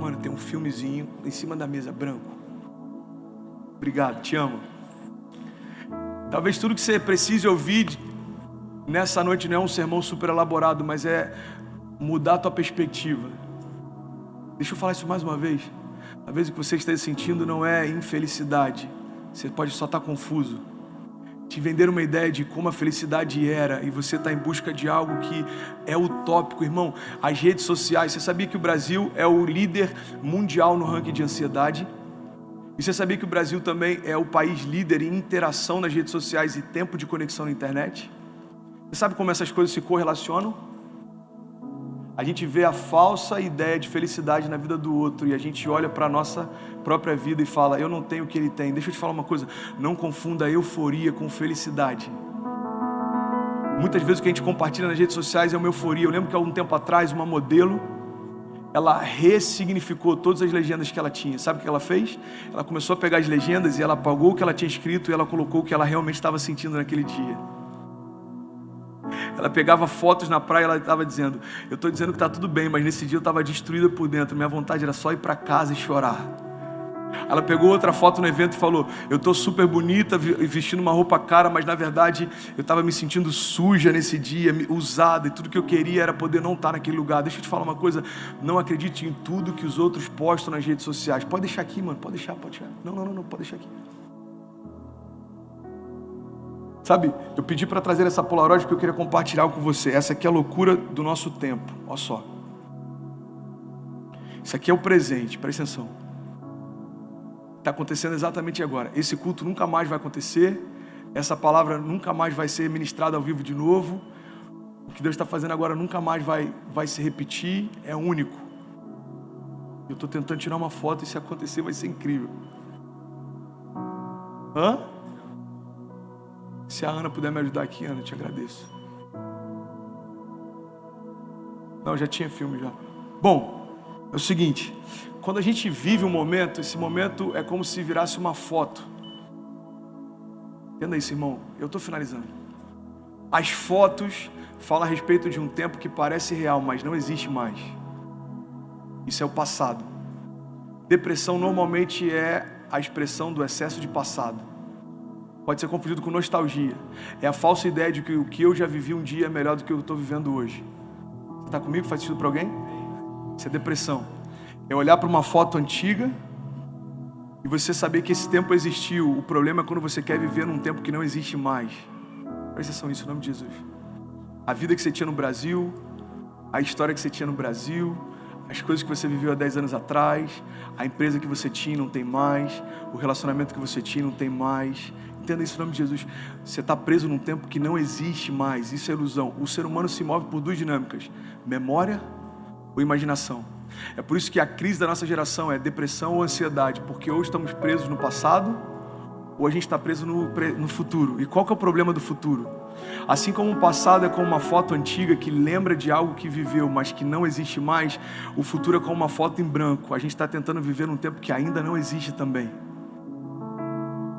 mano, tem um filmezinho em cima da mesa, branco. Obrigado, te amo. Talvez tudo que você precise ouvir nessa noite não é um sermão super elaborado, mas é mudar a tua perspectiva. Deixa eu falar isso mais uma vez. Talvez o que você esteja sentindo não é infelicidade. Você pode só estar confuso. Te venderam uma ideia de como a felicidade era e você está em busca de algo que é utópico, irmão. As redes sociais, você sabia que o Brasil é o líder mundial no ranking de ansiedade? E você sabia que o Brasil também é o país líder em interação nas redes sociais e tempo de conexão na internet? Você sabe como essas coisas se correlacionam? A gente vê a falsa ideia de felicidade na vida do outro e a gente olha para a nossa própria vida e fala: eu não tenho o que ele tem. Deixa eu te falar uma coisa, não confunda euforia com felicidade. Muitas vezes o que a gente compartilha nas redes sociais é uma euforia. Eu lembro que há algum tempo atrás uma modelo, ela ressignificou todas as legendas que ela tinha. Sabe o que ela fez? Ela começou a pegar as legendas e ela apagou o que ela tinha escrito e ela colocou o que ela realmente estava sentindo naquele dia. Ela pegava fotos na praia e ela estava dizendo: eu estou dizendo que está tudo bem, mas nesse dia eu estava destruída por dentro, minha vontade era só ir para casa e chorar. Ela pegou outra foto no evento e falou: eu estou super bonita, vestindo uma roupa cara, mas na verdade eu estava me sentindo suja nesse dia, usada, e tudo que eu queria era poder não estar naquele lugar. Deixa eu te falar uma coisa, não acredite em tudo que os outros postam nas redes sociais. Pode deixar aqui, mano, pode deixar. Não, pode deixar aqui. Sabe, eu pedi para trazer essa Polaroid porque eu queria compartilhar algo com você. Essa aqui é a loucura do nosso tempo, olha só. Isso aqui é o presente, presta atenção. Está acontecendo exatamente agora. Esse culto nunca mais vai acontecer. Essa palavra nunca mais vai ser ministrada ao vivo de novo. O que Deus está fazendo agora nunca mais vai se repetir. É único. Eu estou tentando tirar uma foto e se acontecer vai ser incrível. Se a Ana puder me ajudar aqui, Ana, eu te agradeço. Não, já tinha filme já. Bom, é o seguinte, quando a gente vive um momento, esse momento é como se virasse uma foto. Entenda isso, irmão, eu estou finalizando. As fotos falam a respeito de um tempo que parece real, mas não existe mais. Isso é o passado. Depressão normalmente é a expressão do excesso de passado. Pode ser confundido com nostalgia. É a falsa ideia de que o que eu já vivi um dia é melhor do que eu estou vivendo hoje. Você está comigo? Faz sentido para alguém? Isso é depressão. É olhar para uma foto antiga e você saber que esse tempo existiu. O problema é quando você quer viver num tempo que não existe mais. Presta atenção nisso, em nome de Jesus. A vida que você tinha no Brasil, a história que você tinha no Brasil, as coisas que você viveu há 10 anos atrás, a empresa que você tinha não tem mais, o relacionamento que você tinha não tem mais. Entenda isso em nome de Jesus. Você está preso num tempo que não existe mais. Isso é ilusão. O ser humano se move por duas dinâmicas: memória ou imaginação. É por isso que a crise da nossa geração é depressão ou ansiedade, porque ou estamos presos no passado ou a gente está preso no futuro. E qual que é o problema do futuro? Assim como o passado é como uma foto antiga que lembra de algo que viveu, mas que não existe mais, o futuro é como uma foto em branco. A gente está tentando viver num tempo que ainda não existe também.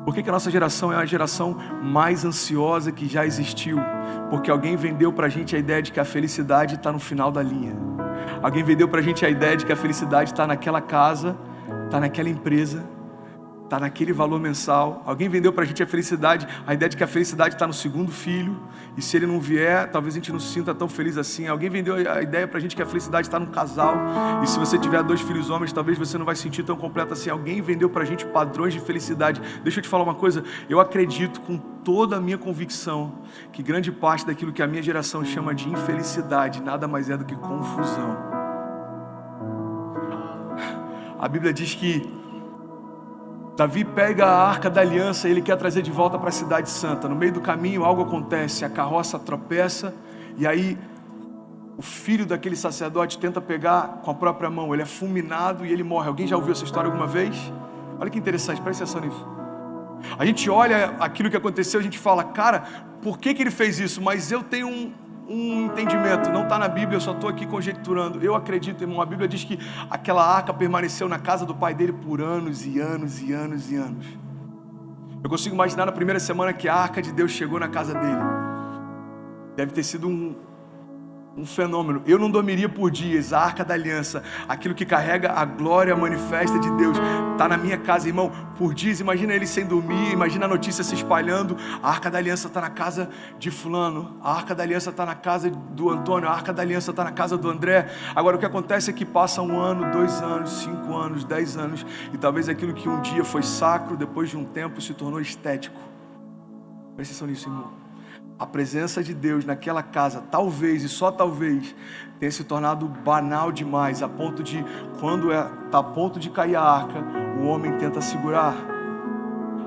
Por que a nossa geração é a geração mais ansiosa que já existiu? Porque alguém vendeu pra gente a ideia de que a felicidade está no final da linha. Alguém vendeu pra gente a ideia de que a felicidade está naquela casa, está naquela empresa. está naquele valor mensal. Alguém vendeu para a gente a felicidade, a ideia de que a felicidade está no segundo filho, e se ele não vier, talvez a gente não se sinta tão feliz assim. Alguém vendeu a ideia para a gente que a felicidade está no casal, e se você tiver 2 filhos homens, talvez você não vai se sentir tão completo assim. Alguém vendeu para a gente padrões de felicidade. Deixa eu te falar uma coisa, eu acredito com toda a minha convicção que grande parte daquilo que a minha geração chama de infelicidade nada mais é do que confusão. A Bíblia diz que Davi pega a Arca da Aliança e ele quer trazer de volta para a cidade santa. No meio do caminho algo acontece, a carroça tropeça e aí o filho daquele sacerdote tenta pegar com a própria mão. Ele é fulminado e ele morre. Alguém já ouviu essa história alguma vez? Olha que interessante, presta atenção nisso. A gente olha aquilo que aconteceu, a gente fala, cara, por que ele fez isso? Mas eu tenho um entendimento, não está na Bíblia, eu só estou aqui conjecturando. Eu acredito, irmão, a Bíblia diz que aquela arca permaneceu na casa do pai dele por anos e anos e anos e anos. Eu consigo imaginar na primeira semana que a arca de Deus chegou na casa dele. Deve ter sido um fenômeno. Eu não dormiria por dias. A Arca da Aliança, aquilo que carrega a glória manifesta de Deus, está na minha casa, irmão, por dias. Imagina ele sem dormir, imagina a notícia se espalhando. A Arca da Aliança está na casa de fulano, a Arca da Aliança está na casa do Antônio, a Arca da Aliança está na casa do André. Agora o que acontece é que passa 1 ano, 2 anos, 5 anos, 10 anos, e talvez aquilo que um dia foi sacro, depois de um tempo se tornou estético. Presta atenção nisso, irmão. A presença de Deus naquela casa, talvez e só talvez, tenha se tornado banal demais, a ponto de, quando está a ponto de cair a arca, o homem tenta segurar.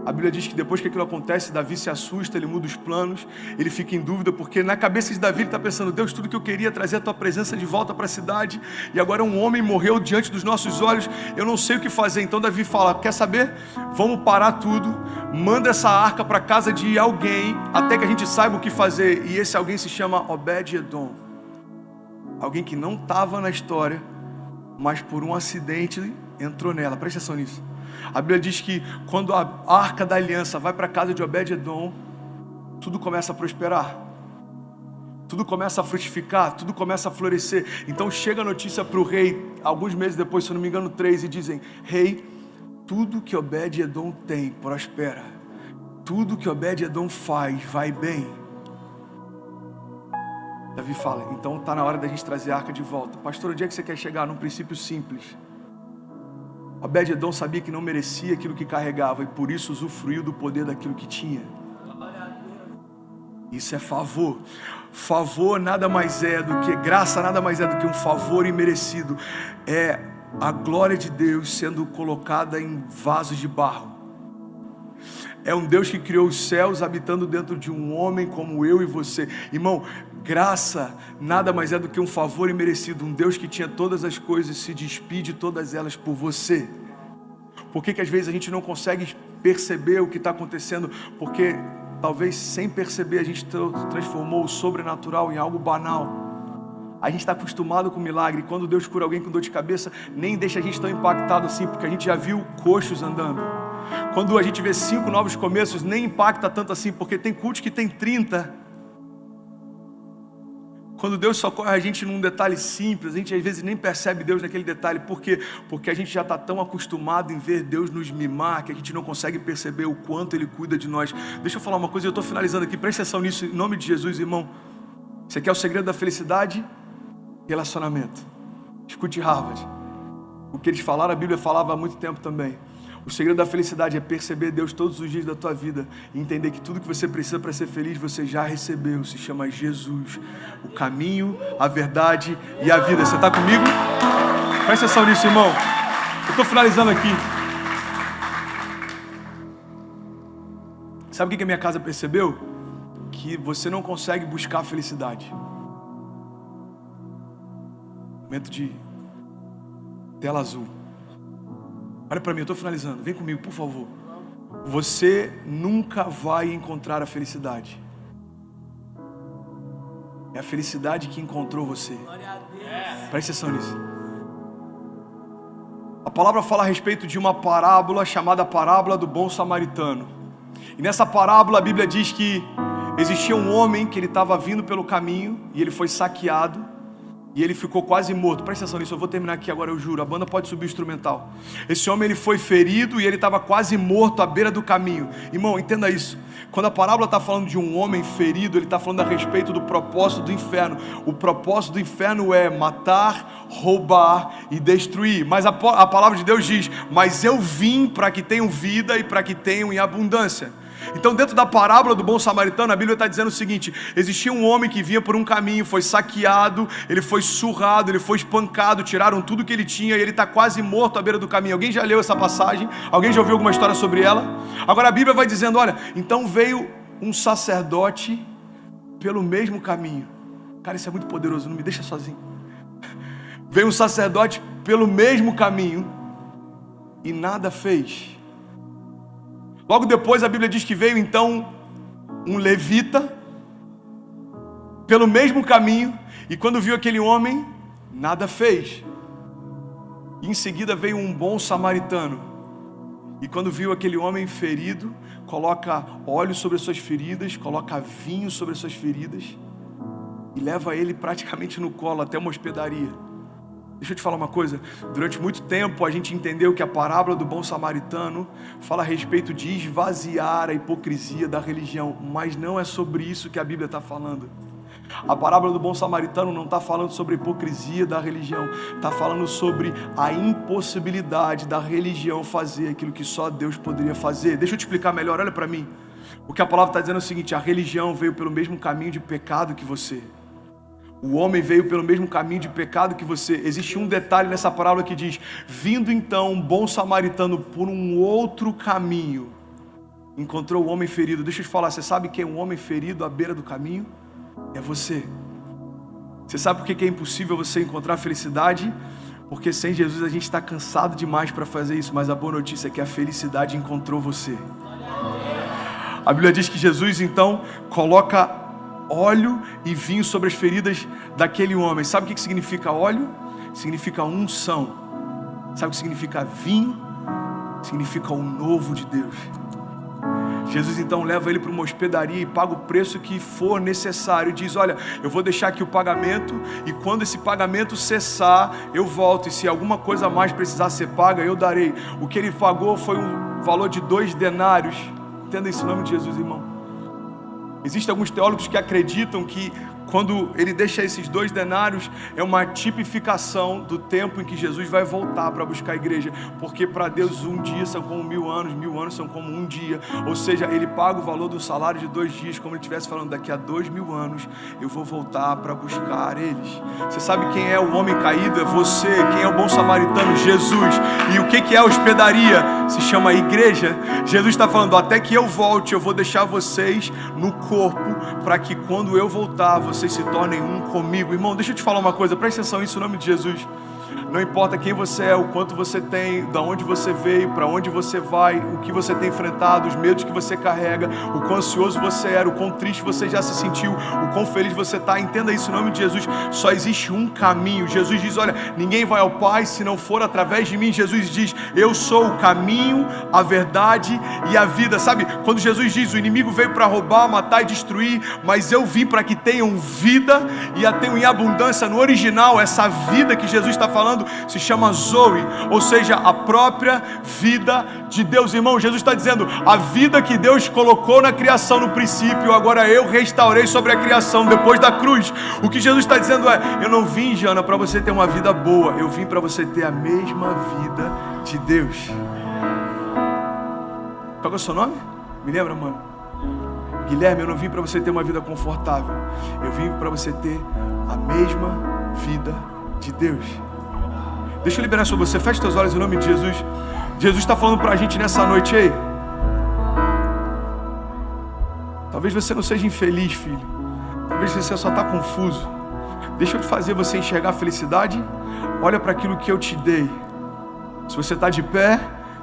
A Bíblia diz que depois que aquilo acontece, Davi se assusta, ele muda os planos, ele fica em dúvida, porque na cabeça de Davi ele está pensando, Deus, tudo que eu queria é trazer a tua presença de volta para a cidade, e agora um homem morreu diante dos nossos olhos, eu não sei o que fazer. Então Davi fala, quer saber? Vamos parar tudo, manda essa arca para a casa de alguém, até que a gente saiba o que fazer. E esse alguém se chama Obed-Edom, alguém que não estava na história, mas por um acidente entrou nela. Presta atenção nisso. A Bíblia diz que quando a Arca da Aliança vai para a casa de Obed-Edom, tudo começa a prosperar, tudo começa a frutificar, tudo começa a florescer. Então chega a notícia para o rei, alguns meses depois, se eu não me engano 3, e dizem, rei, tudo que Obed-Edom tem prospera, tudo que Obed-Edom faz vai bem. Davi fala, então está na hora da gente trazer a arca de volta. Pastor, onde é que você quer chegar? Num princípio simples. Obed-Edom sabia que não merecia aquilo que carregava e por isso usufruiu do poder daquilo que tinha. Isso é favor. Favor nada mais é do que, graça nada mais é do que um favor imerecido. É a glória de Deus sendo colocada em vasos de barro. É um Deus que criou os céus habitando dentro de um homem como eu e você. Irmão, graça nada mais é do que um favor imerecido. Um Deus que tinha todas as coisas se despide de todas elas por você. Por que às vezes a gente não consegue perceber o que está acontecendo? Porque talvez sem perceber a gente transformou o sobrenatural em algo banal. A gente está acostumado com milagre. Quando Deus cura alguém com dor de cabeça, nem deixa a gente tão impactado assim, porque a gente já viu coxos andando. Quando a gente vê 5 novos começos, nem impacta tanto assim, porque tem cultos que tem 30. Quando Deus socorre a gente num detalhe simples, a gente às vezes nem percebe Deus naquele detalhe. Por quê? Porque a gente já está tão acostumado em ver Deus nos mimar, que a gente não consegue perceber o quanto Ele cuida de nós. Deixa eu falar uma coisa, eu estou finalizando aqui, presta atenção nisso, em nome de Jesus, irmão. Você quer o segredo da felicidade? Relacionamento. Escute Harvard. O que eles falaram, a Bíblia falava há muito tempo também. O segredo da felicidade é perceber Deus todos os dias da tua vida e entender que tudo que você precisa para ser feliz, você já recebeu. Se chama Jesus, o caminho, a verdade e a vida. Você está comigo? Presta atenção nisso, irmão. Eu estou finalizando aqui. Sabe o que a minha casa percebeu? Que você não consegue buscar a felicidade. Momento de tela azul. Olha para mim, eu estou finalizando. Vem comigo, por favor. Você nunca vai encontrar a felicidade. É a felicidade que encontrou você. Presta atenção nisso. A palavra fala a respeito de uma parábola chamada parábola do bom samaritano. E nessa parábola a Bíblia diz que existia um homem que ele estava vindo pelo caminho e ele foi saqueado. e ele ficou quase morto. Presta atenção nisso, eu vou terminar aqui agora, eu juro. A banda pode subir o instrumental. Esse homem, ele foi ferido e ele estava quase morto à beira do caminho. Irmão, entenda isso. Quando a parábola está falando de um homem ferido, ele está falando a respeito do propósito do inferno. O propósito do inferno é matar, roubar e destruir. Mas a palavra de Deus diz: mas eu vim para que tenham vida e para que tenham em abundância. Então, dentro da parábola do bom samaritano, a Bíblia está dizendo o seguinte: existia um homem que vinha por um caminho, foi saqueado, ele foi surrado, ele foi espancado, tiraram tudo que ele tinha e ele está quase morto à beira do caminho. Alguém já leu essa passagem? Alguém já ouviu alguma história sobre ela? Agora a Bíblia vai dizendo: olha, então veio um sacerdote pelo mesmo caminho. Cara, isso é muito poderoso, não me deixa sozinho. Veio um sacerdote pelo mesmo caminho e nada fez. Logo depois a Bíblia diz que veio então um levita pelo mesmo caminho e quando viu aquele homem, nada fez. E em seguida veio um bom samaritano e quando viu aquele homem ferido, coloca óleo sobre as suas feridas, coloca vinho sobre as suas feridas e leva ele praticamente no colo até uma hospedaria. Deixa eu te falar uma coisa, durante muito tempo a gente entendeu que a parábola do bom samaritano fala a respeito de esvaziar a hipocrisia da religião, mas não é sobre isso que a Bíblia está falando. A parábola do bom samaritano não está falando sobre a hipocrisia da religião, está falando sobre a impossibilidade da religião fazer aquilo que só Deus poderia fazer. Deixa eu te explicar melhor, olha para mim. O que a palavra está dizendo é o seguinte: a religião veio pelo mesmo caminho de pecado que você. O homem veio pelo mesmo caminho de pecado que você. Existe um detalhe nessa parábola que diz: vindo então um bom samaritano por um outro caminho, encontrou o homem ferido. Deixa eu te falar, você sabe quem é um homem ferido à beira do caminho? É você. Você sabe por que é impossível você encontrar felicidade? Porque sem Jesus a gente está cansado demais para fazer isso, mas a boa notícia é que a felicidade encontrou você. A Bíblia diz que Jesus então coloca óleo e vinho sobre as feridas daquele homem. Sabe o que significa óleo? Significa unção. Sabe o que significa vinho? Significa o novo de Deus. Jesus então leva ele para uma hospedaria e paga o preço que for necessário. Diz: olha, eu vou deixar aqui o pagamento e quando esse pagamento cessar, eu volto. E se alguma coisa a mais precisar ser paga, eu darei. O que ele pagou foi um valor de 2 denários. Entenda isso em nome de Jesus, irmão. Existem alguns teólogos que acreditam que quando ele deixa esses 2 denários, é uma tipificação do tempo em que Jesus vai voltar para buscar a igreja, porque para Deus um dia são como 1000 anos, 1000 anos são como um dia, ou seja, ele paga o valor do salário de 2 dias, como ele estivesse falando: daqui a 2000 anos eu vou voltar para buscar eles. Você sabe quem é o homem caído? É você. Quem é o bom samaritano? Jesus. E o que é a hospedaria? Se chama igreja. Jesus está falando: até que eu volte, eu vou deixar vocês no corpo, para que quando eu voltar, vocês se tornem um comigo. Irmão, deixa eu te falar uma coisa, presta atenção nisso em nome de Jesus. Não importa quem você é, o quanto você tem, de onde você veio, para onde você vai, o que você tem enfrentado, os medos que você carrega, o quão ansioso você era, o quão triste você já se sentiu, o quão feliz você está. Entenda isso em nome de Jesus. Só existe um caminho. Jesus diz: olha, ninguém vai ao Pai se não for através de mim. Jesus diz: eu sou o caminho, a verdade e a vida. Sabe, quando Jesus diz: o inimigo veio para roubar, matar e destruir, mas eu vim para que tenham vida e a tenham em abundância. No original, essa vida que Jesus está falando se chama Zoe, ou seja, a própria vida de Deus. Irmão, Jesus está dizendo: a vida que Deus colocou na criação no princípio, agora eu restaurei sobre a criação depois da cruz. O que Jesus está dizendo é: eu não vim, Jana, para você ter uma vida boa, eu vim para você ter a mesma vida de Deus. Qual é o seu nome? Me lembra, mano? Guilherme, eu não vim para você ter uma vida confortável, eu vim para você ter a mesma vida de Deus. Deixa eu liberar sobre você. Feche teus olhos em nome de Jesus. Jesus está falando para a gente nessa noite: ei, talvez você não seja infeliz, filho. Talvez você só está confuso. Deixa eu te fazer você enxergar a felicidade. Olha para aquilo que eu te dei. Se você está de pé,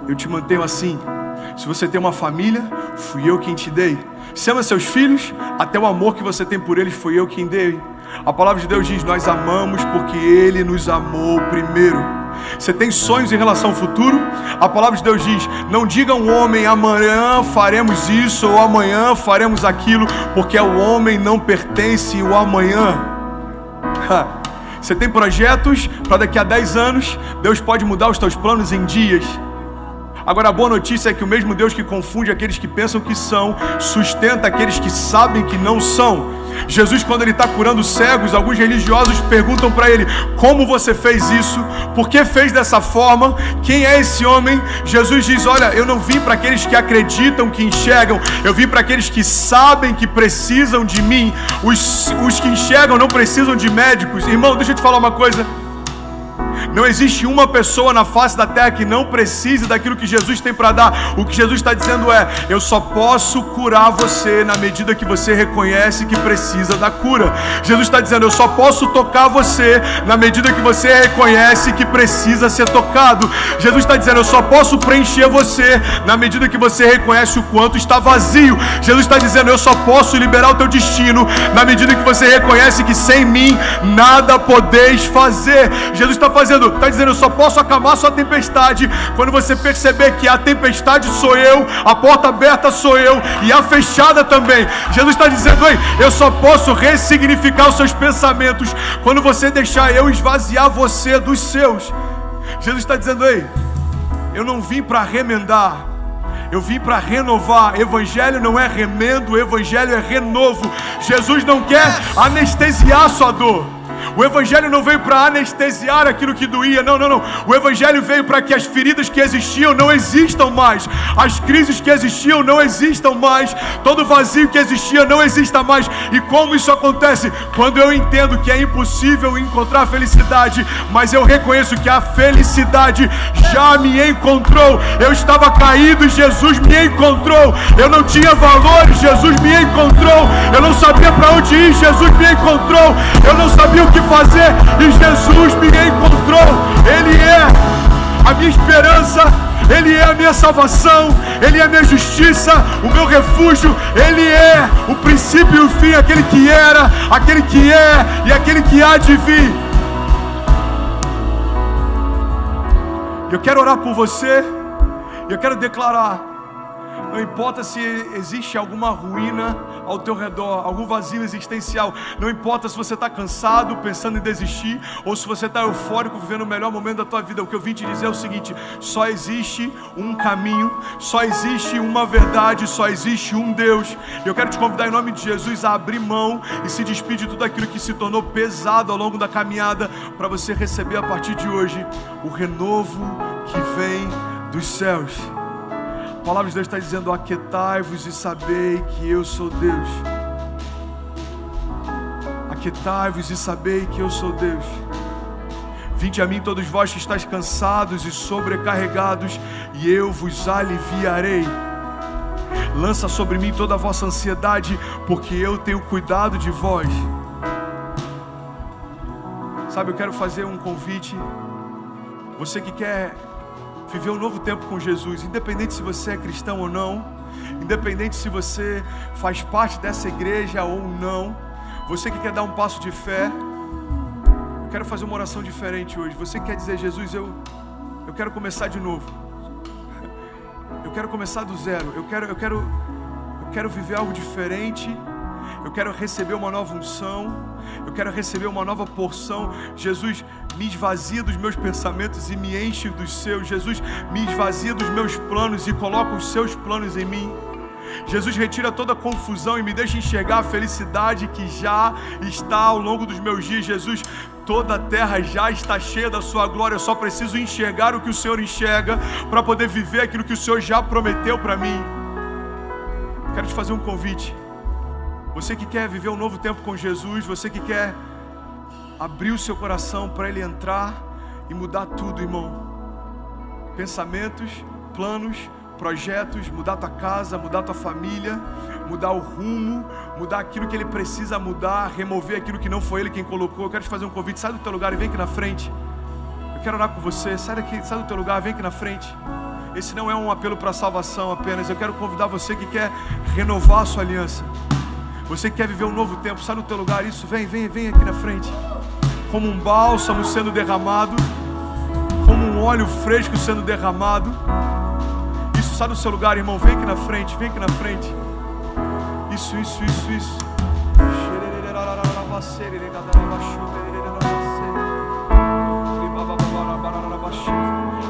eu te mantenho assim. Se você tem uma família, fui eu quem te dei. Se ama seus filhos, até o amor que você tem por eles fui eu quem dei. A palavra de Deus diz: nós amamos porque Ele nos amou primeiro. Você tem sonhos em relação ao futuro? A palavra de Deus diz: não diga ao homem, amanhã faremos isso ou amanhã faremos aquilo, porque ao homem não pertence o amanhã. Você tem projetos para daqui a 10 anos. Deus pode mudar os teus planos em dias. Agora a boa notícia é que o mesmo Deus que confunde aqueles que pensam que são, sustenta aqueles que sabem que não são. Jesus, quando ele está curando cegos, alguns religiosos perguntam para ele: como você fez isso? Por que fez dessa forma? Quem é esse homem? Jesus diz: olha, eu não vim para aqueles que acreditam, que enxergam. Eu vim para aqueles que sabem que precisam de mim. Os que enxergam não precisam de médicos. Irmão, deixa eu te falar uma coisa. Não existe uma pessoa na face da terra que não precise daquilo que Jesus tem para dar. O que Jesus está dizendo é: eu só posso curar você na medida que você reconhece que precisa da cura. Jesus está dizendo: eu só posso tocar você na medida que você reconhece que precisa ser tocado. Jesus está dizendo: eu só posso preencher você na medida que você reconhece o quanto está vazio. Jesus está dizendo: eu só posso liberar o teu destino na medida que você reconhece que sem mim nada podeis fazer. Jesus está dizendo: eu só posso acalmar sua tempestade quando você perceber que a tempestade sou eu, a porta aberta sou eu e a fechada também. Jesus está dizendo: ei, eu só posso ressignificar os seus pensamentos quando você deixar eu esvaziar você dos seus. Jesus está dizendo: ei, eu não vim para remendar, eu vim para renovar. Evangelho não é remendo, evangelho é renovo. Jesus não quer anestesiar sua dor. O Evangelho não veio para anestesiar aquilo que doía, não. O Evangelho veio para que as feridas que existiam não existam mais, as crises que existiam não existam mais, todo vazio que existia não exista mais. E como isso acontece? Quando eu entendo que é impossível encontrar felicidade, mas eu reconheço que a felicidade já me encontrou. Eu estava caído e Jesus me encontrou. Eu não tinha valores, Jesus me encontrou. Eu não sabia para onde ir, Jesus me encontrou. Eu não sabia o que fazer e Jesus me encontrou. Ele é a minha esperança, Ele é a minha salvação, Ele é a minha justiça, o meu refúgio. Ele é o princípio e o fim, aquele que era, aquele que é e aquele que há de vir. Eu quero orar por você, eu quero declarar: não importa se existe alguma ruína ao teu redor, algum vazio existencial, não importa se você está cansado, pensando em desistir, ou se você está eufórico, vivendo o melhor momento da tua vida. O que eu vim te dizer é o seguinte: só existe um caminho, só existe uma verdade, só existe um Deus. E eu quero te convidar em nome de Jesus a abrir mão e se despedir de tudo aquilo que se tornou pesado ao longo da caminhada, para você receber a partir de hoje o renovo que vem dos céus. A palavra de Deus está dizendo: aquietai-vos e sabei que eu sou Deus. Aquietai-vos e sabei que eu sou Deus. Vinde a mim todos vós que estáis cansados e sobrecarregados, e eu vos aliviarei. Lança sobre mim toda a vossa ansiedade, porque eu tenho cuidado de vós. Sabe, eu quero fazer um convite. Você que quer viver um novo tempo com Jesus, independente se você é cristão ou não, independente se você faz parte dessa igreja ou não, você que quer dar um passo de fé, eu quero fazer uma oração diferente hoje. Você que quer dizer: Jesus, eu quero começar de novo, eu quero começar do zero, eu quero viver algo diferente, eu quero receber uma nova unção, eu quero receber uma nova porção. Jesus, me esvazia dos meus pensamentos e me enche dos seus. Jesus, me esvazia dos meus planos e coloca os seus planos em mim. Jesus, retira toda a confusão e me deixa enxergar a felicidade que já está ao longo dos meus dias. Jesus, toda a terra já está cheia da sua glória. Eu só preciso enxergar o que o Senhor enxerga para poder viver aquilo que o Senhor já prometeu para mim. Quero te fazer um convite. Você que quer viver um novo tempo com Jesus, você que quer abrir o seu coração para Ele entrar e mudar tudo, irmão. Pensamentos, planos, projetos, mudar tua casa, mudar tua família, mudar o rumo, mudar aquilo que Ele precisa mudar, remover aquilo que não foi Ele quem colocou. Eu quero te fazer um convite: sai do teu lugar e vem aqui na frente. Eu quero orar com você. Sai daqui, sai do teu lugar, vem aqui na frente. Esse não é um apelo para salvação apenas. Eu quero convidar você que quer renovar a sua aliança. Você que quer viver um novo tempo, sai do teu lugar. Isso, vem aqui na frente. Como um bálsamo sendo derramado, como um óleo fresco sendo derramado. Isso, sai do seu lugar, irmão. Vem aqui na frente, vem aqui na frente. Isso.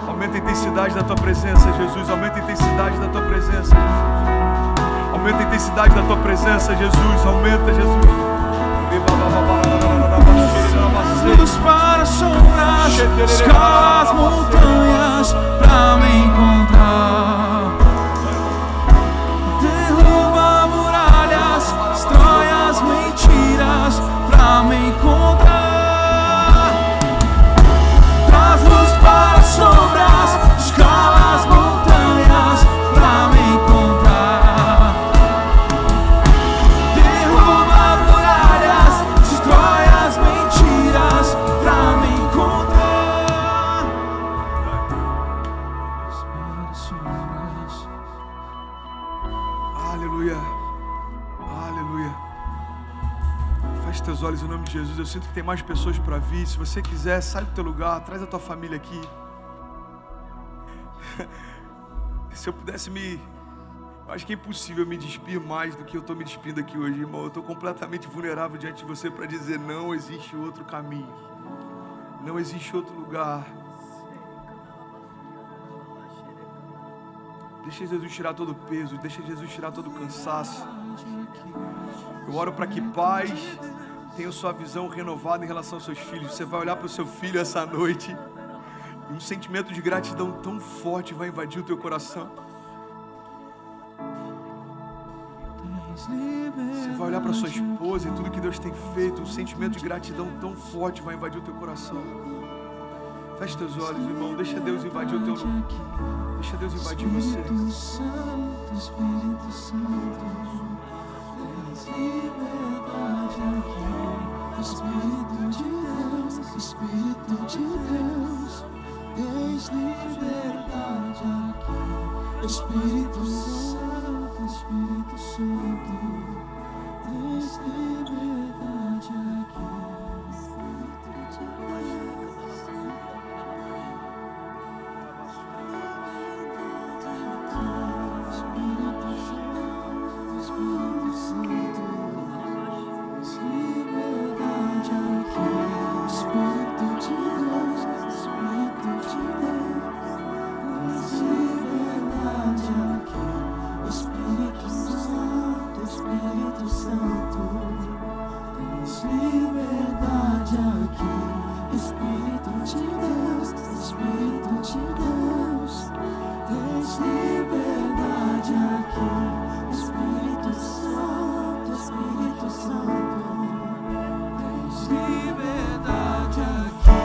Aumenta a intensidade da tua presença, Jesus. Aumenta a intensidade da tua presença, Jesus. Aumenta a intensidade da tua presença, Jesus. Aumenta, Jesus. Luz para sombras, escala as montanhas pra me encontrar. Derruba muralhas, destrói as mentiras pra me encontrar. Traz luz para sombras, escala as montanhas pra me encontrar. Derruba muralhas, destrói as mentiras pra me encontrar. Para sombras. Aleluia. Aleluia. Feche teus olhos em nome de Jesus. Eu sinto que tem mais pessoas para vir. Se você quiser, sai do teu lugar, traz a tua família aqui. Se eu pudesse eu acho que é impossível me despir mais do que eu estou me despindo aqui hoje, irmão. Eu estou completamente vulnerável diante de você para dizer: não existe outro caminho. Não existe outro lugar. Deixa Jesus tirar todo o peso. Deixa Jesus tirar todo o cansaço. Eu oro para que pais tenham sua visão renovada em relação aos seus filhos. Você vai olhar para o seu filho essa noite e um sentimento de gratidão tão forte vai invadir o teu coração. Você vai olhar para sua esposa e tudo que Deus tem feito, um sentimento de gratidão tão forte vai invadir o teu coração. Feche teus olhos, irmão. Deixa Deus invadir o teu lugar. Deixa Deus invadir você. Espírito Santo, Espírito Santo, tens liberdade aqui. Espírito de Deus, Espírito de Deus, tens liberdade aqui. Espírito Santo, Espírito Santo, tens liberdade aqui.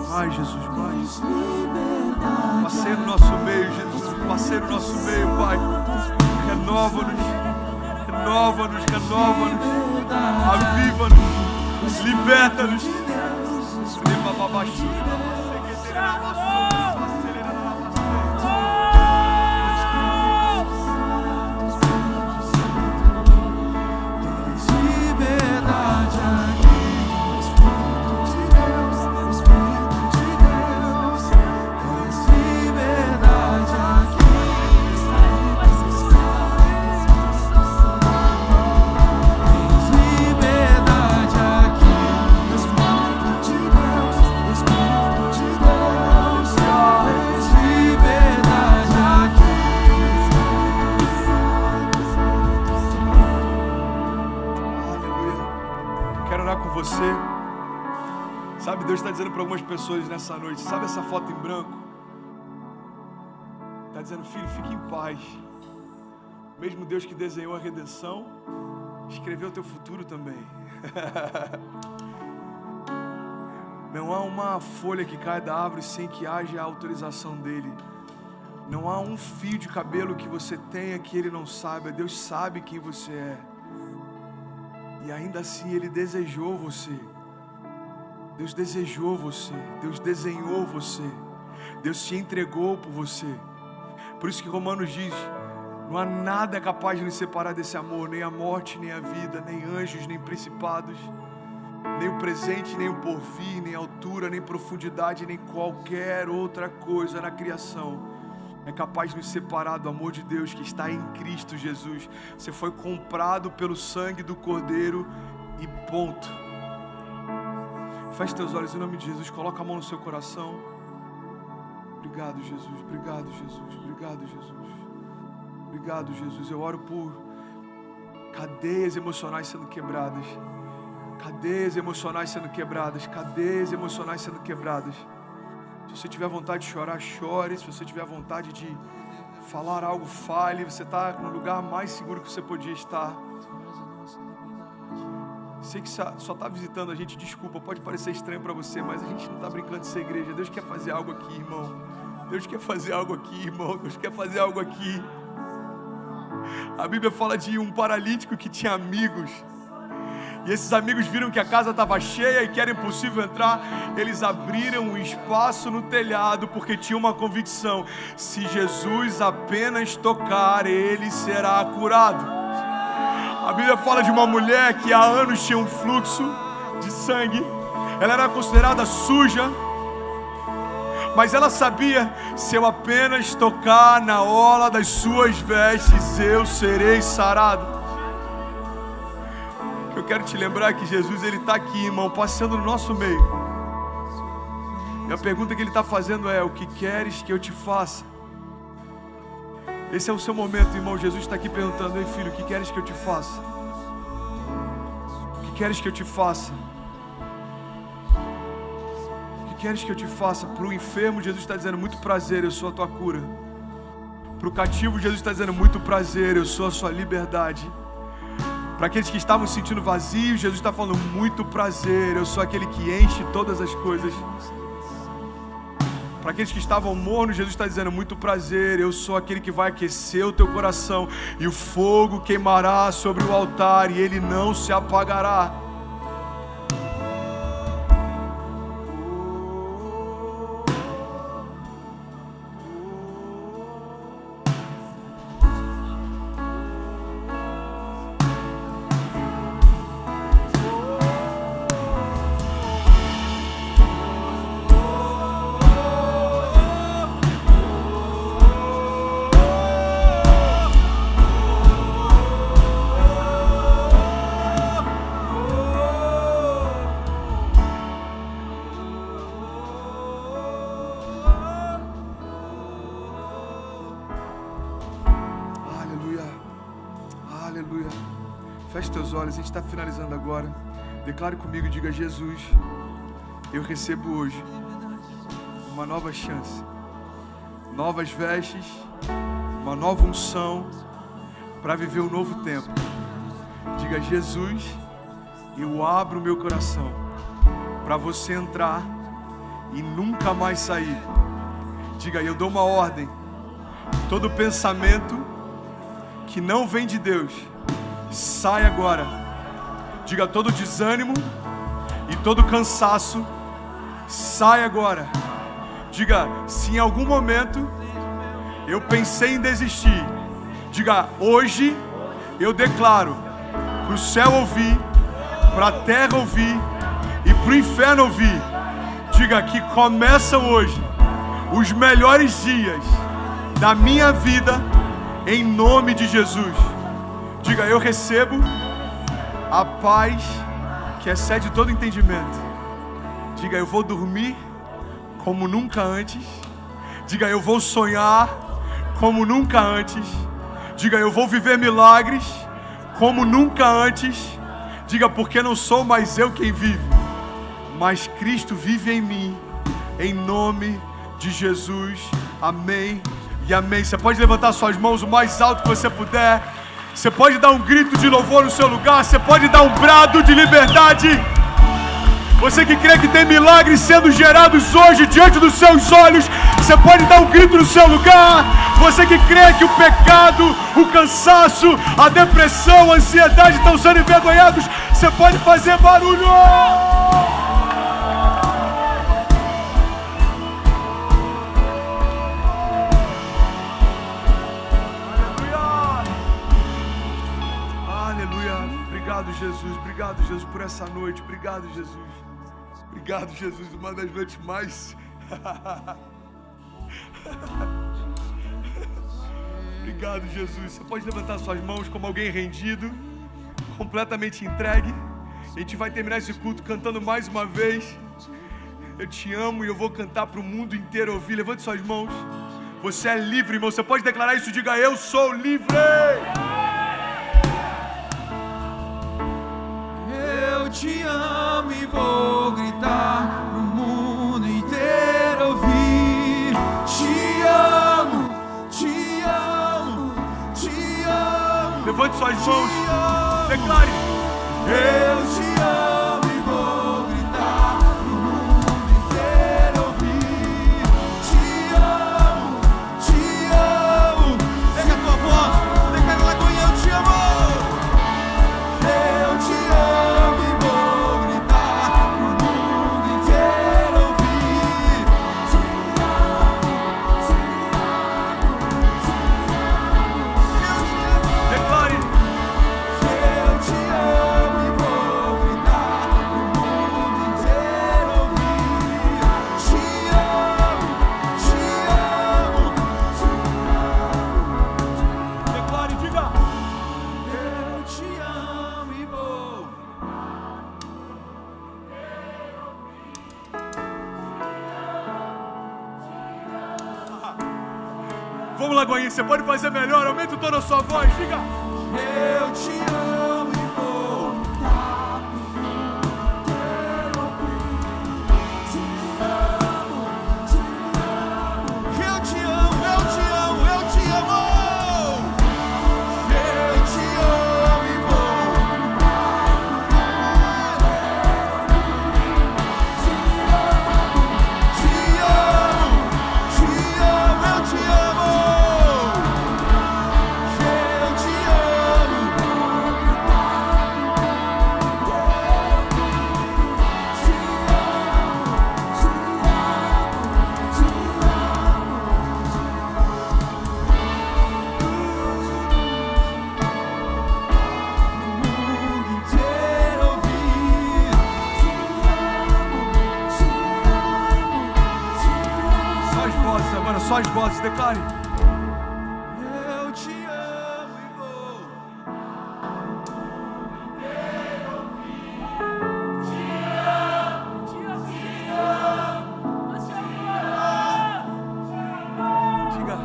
Vai, Jesus, vai. Passeia no nosso meio, Jesus. Passeia no nosso meio, Pai. Renova-nos. Renova-nos, renova-nos. Aviva-nos. Liberta-nos. Sabe, Deus está dizendo para algumas pessoas nessa noite: sabe essa foto em branco? Está dizendo: filho, fique em paz. Mesmo Deus que desenhou a redenção, escreveu o teu futuro também. Não há uma folha que cai da árvore sem que haja a autorização dele. Não há um fio de cabelo que você tenha que ele não saiba. Deus sabe quem você é. E ainda assim ele desejou você. Deus desejou você, Deus desenhou você, Deus te entregou por você. Por isso que Romanos diz: não há nada capaz de nos separar desse amor, nem a morte, nem a vida, nem anjos, nem principados, nem o presente, nem o porvir, nem a altura, nem profundidade, nem qualquer outra coisa na criação é capaz de nos separar do amor de Deus que está em Cristo Jesus. Você foi comprado pelo sangue do Cordeiro e ponto. Feche teus olhos em nome de Jesus, coloca a mão no seu coração. Obrigado, Jesus, obrigado, Jesus, obrigado, Jesus. Obrigado, Jesus. Eu oro por cadeias emocionais sendo quebradas. Cadeias emocionais sendo quebradas. Cadeias emocionais sendo quebradas. Se você tiver vontade de chorar, chore. Se você tiver vontade de falar algo, fale. Você está no lugar mais seguro que você podia estar. Sei que só está visitando a gente, desculpa, pode parecer estranho para você, mas a gente não está brincando de ser igreja. Deus quer fazer algo aqui, irmão. Deus quer fazer algo aqui, irmão. Deus quer fazer algo aqui. A Bíblia fala de um paralítico que tinha amigos. E esses amigos viram que a casa estava cheia e que era impossível entrar. Eles abriram um espaço no telhado porque tinham uma convicção: se Jesus apenas tocar, ele será curado. A Bíblia fala de uma mulher que há anos tinha um fluxo de sangue. Ela era considerada suja, mas ela sabia: se eu apenas tocar na orla das suas vestes, eu serei sarado. Eu quero te lembrar que Jesus, ele está aqui, irmão, passeando no nosso meio. E a pergunta que ele está fazendo é: o que queres que eu te faça? Esse é o seu momento, irmão. Jesus está aqui perguntando: ei, filho, o que queres que eu te faça? O que queres que eu te faça? O que queres que eu te faça? Para o enfermo, Jesus está dizendo: muito prazer, eu sou a tua cura. Para o cativo, Jesus está dizendo: muito prazer, eu sou a sua liberdade. Para aqueles que estavam se sentindo vazios, Jesus está falando: muito prazer, eu sou aquele que enche todas as coisas. Para aqueles que estavam mornos, Jesus está dizendo: muito prazer, eu sou aquele que vai aquecer o teu coração, e o fogo queimará sobre o altar e ele não se apagará. Aleluia. Feche teus olhos, a gente está finalizando agora. Declare comigo e diga: Jesus, eu recebo hoje uma nova chance, novas vestes, uma nova unção para viver um novo tempo. Diga: Jesus, eu abro o meu coração para você entrar e nunca mais sair. Diga: eu dou uma ordem. Todo pensamento que não vem de Deus, sai agora. Diga: todo desânimo e todo cansaço, sai agora. Diga: se em algum momento eu pensei em desistir, diga: hoje eu declaro para o céu ouvir, para a terra ouvir e para o inferno ouvir. Diga que começam hoje os melhores dias da minha vida, em nome de Jesus. Diga: eu recebo a paz que excede todo entendimento. Diga: eu vou dormir como nunca antes. Diga: eu vou sonhar como nunca antes. Diga: eu vou viver milagres como nunca antes. Diga: porque não sou mais eu quem vive, mas Cristo vive em mim. Em nome de Jesus. Amém e amém. Você pode levantar suas mãos o mais alto que você puder. Você pode dar um grito de louvor no seu lugar. Você pode dar um brado de liberdade. Você que crê que tem milagres sendo gerados hoje diante dos seus olhos, você pode dar um grito no seu lugar. Você que crê que o pecado, o cansaço, a depressão, a ansiedade estão sendo envergonhados, você pode fazer barulho. Jesus. Obrigado, Jesus, por essa noite. Obrigado, Jesus. Obrigado, Jesus. Uma das noites mais... Obrigado, Jesus. Você pode levantar suas mãos como alguém rendido, completamente entregue. A gente vai terminar esse culto cantando mais uma vez. Eu te amo e eu vou cantar para o mundo inteiro ouvir. Levante suas mãos. Você é livre, irmão. Você pode declarar isso. Diga: eu sou livre. Eu te amo e vou gritar pro mundo inteiro ouvir. Te amo, te amo, te amo. Levante suas mãos. Declare: eu te amo e vou gritar pro mundo inteiro ouvir. Te amo, te amo. Pega a tua voz, declara na Lagoinha: eu te amo. Eu te amo e vou gritar pro mundo inteiro ouvir. Te amo, te amo. declare: Eu te amo e vou gritar pro mundo inteiro ouvir. Te amo, declare, diga: eu te amo e vou. vamos, Lagoinha, você pode fazer melhor. Aumenta o tom da sua voz. Diga: Eu te amo e vou gritar pro mundo inteiro ouvir. Te amo, te amo. Eu te amo, eu te amo, eu te amo. Eu te amo e vou gritar pro mundo inteiro ouvir. Te amo, eu te amo. Eu te amo. só as vozes agora, só as vozes. Declare: Eu te amo e vou. diga: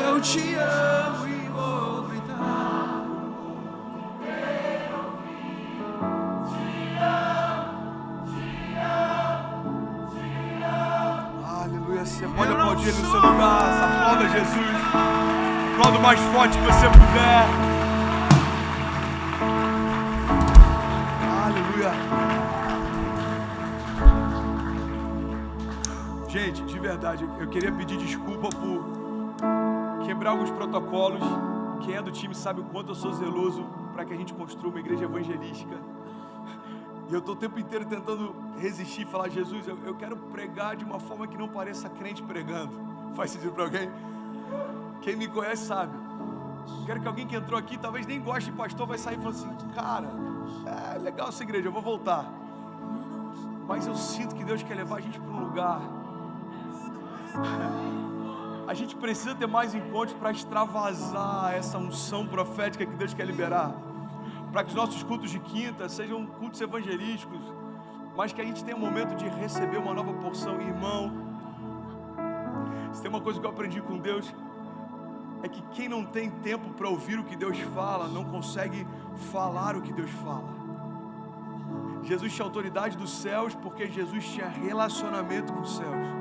Eu te amo e vou gritar. aleluia. Você pode aplaudir ele no seu lugar. Aplauda Jesus. Aplauda o mais forte que você puder. Aleluia. Gente, de verdade, eu queria pedir desculpa por quebrar alguns protocolos. Quem é do time sabe o quanto eu sou zeloso para que a gente construa uma igreja evangelística. E eu estou o tempo inteiro tentando resistir e falar: Jesus, eu quero pregar de uma forma que não pareça crente pregando. Faz sentido para alguém? Quem me conhece sabe. Quero que alguém que entrou aqui, talvez nem goste de pastor, vai sair e falar assim: cara, é legal essa igreja, eu vou voltar. Mas eu sinto que Deus quer levar a gente para um lugar. A gente precisa ter mais encontros para extravasar essa unção profética que Deus quer liberar. Para que os nossos cultos de quinta sejam cultos evangelísticos, mas que a gente tenha um momento de receber uma nova porção. Irmão, se tem uma coisa que eu aprendi com Deus, é que quem não tem tempo para ouvir o que Deus fala, não consegue falar o que Deus fala. Jesus tinha autoridade dos céus, porque Jesus tinha relacionamento com os céus.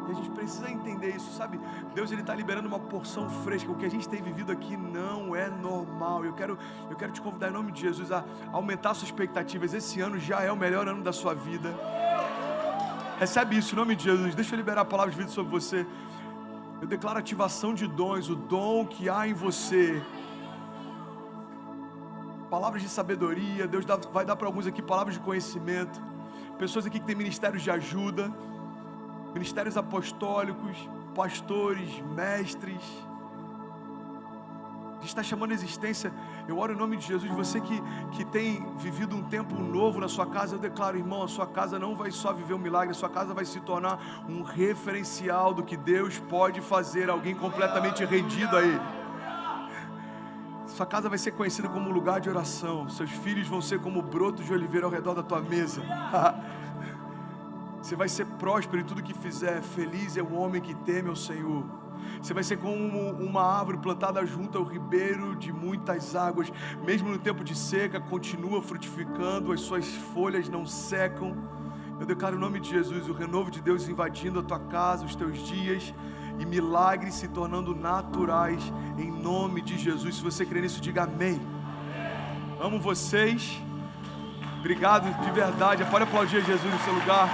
E a gente precisa entender isso, sabe? Deus, Ele está liberando uma porção fresca. O que a gente tem vivido aqui não é normal. Eu quero te convidar em nome de Jesus a aumentar suas expectativas. Esse ano já é o melhor ano da sua vida. Recebe isso em nome de Jesus. Deixa eu liberar a palavra de vida sobre você. Eu declaro ativação de dons, o dom que há em você. Palavras de sabedoria. Deus vai dar para alguns aqui palavras de conhecimento. Pessoas aqui que têm ministérios de ajuda, ministérios apostólicos, pastores, mestres, está chamando a existência. Eu oro em nome de Jesus. Você que tem vivido um tempo novo na sua casa, eu declaro, irmão, a sua casa não vai só viver um milagre, a sua casa vai se tornar um referencial do que Deus pode fazer, alguém completamente rendido a Ele. Sua casa vai ser conhecida como um lugar de oração. Seus filhos vão ser como brotos de oliveira ao redor da tua mesa. Você vai ser próspero em tudo que fizer. Feliz é o homem que teme ao Senhor. Você vai ser como uma árvore plantada junto ao ribeiro de muitas águas. Mesmo no tempo de seca, continua frutificando, as suas folhas não secam. Eu declaro em nome de Jesus o renovo de Deus invadindo a tua casa, os teus dias, e milagres se tornando naturais em nome de Jesus. Se você crê nisso, diga amém. Amo vocês. Obrigado de verdade. Pode aplaudir Jesus no seu lugar.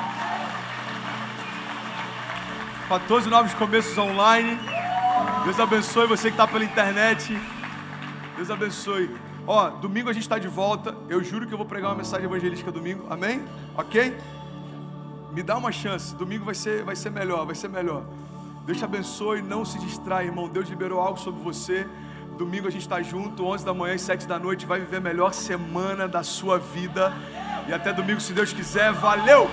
14 novos começos online. Deus abençoe você que está pela internet. Deus abençoe. Ó, domingo a gente está de volta. Eu juro que eu vou pregar uma mensagem evangelística domingo. Amém? Ok? Me dá uma chance. Domingo vai ser melhor, vai ser melhor. Deus te abençoe, não se distrai, irmão. Deus liberou algo sobre você. Domingo a gente está junto, 11 da manhã e 7 da noite. Vai viver a melhor semana da sua vida. E até domingo, se Deus quiser. Valeu!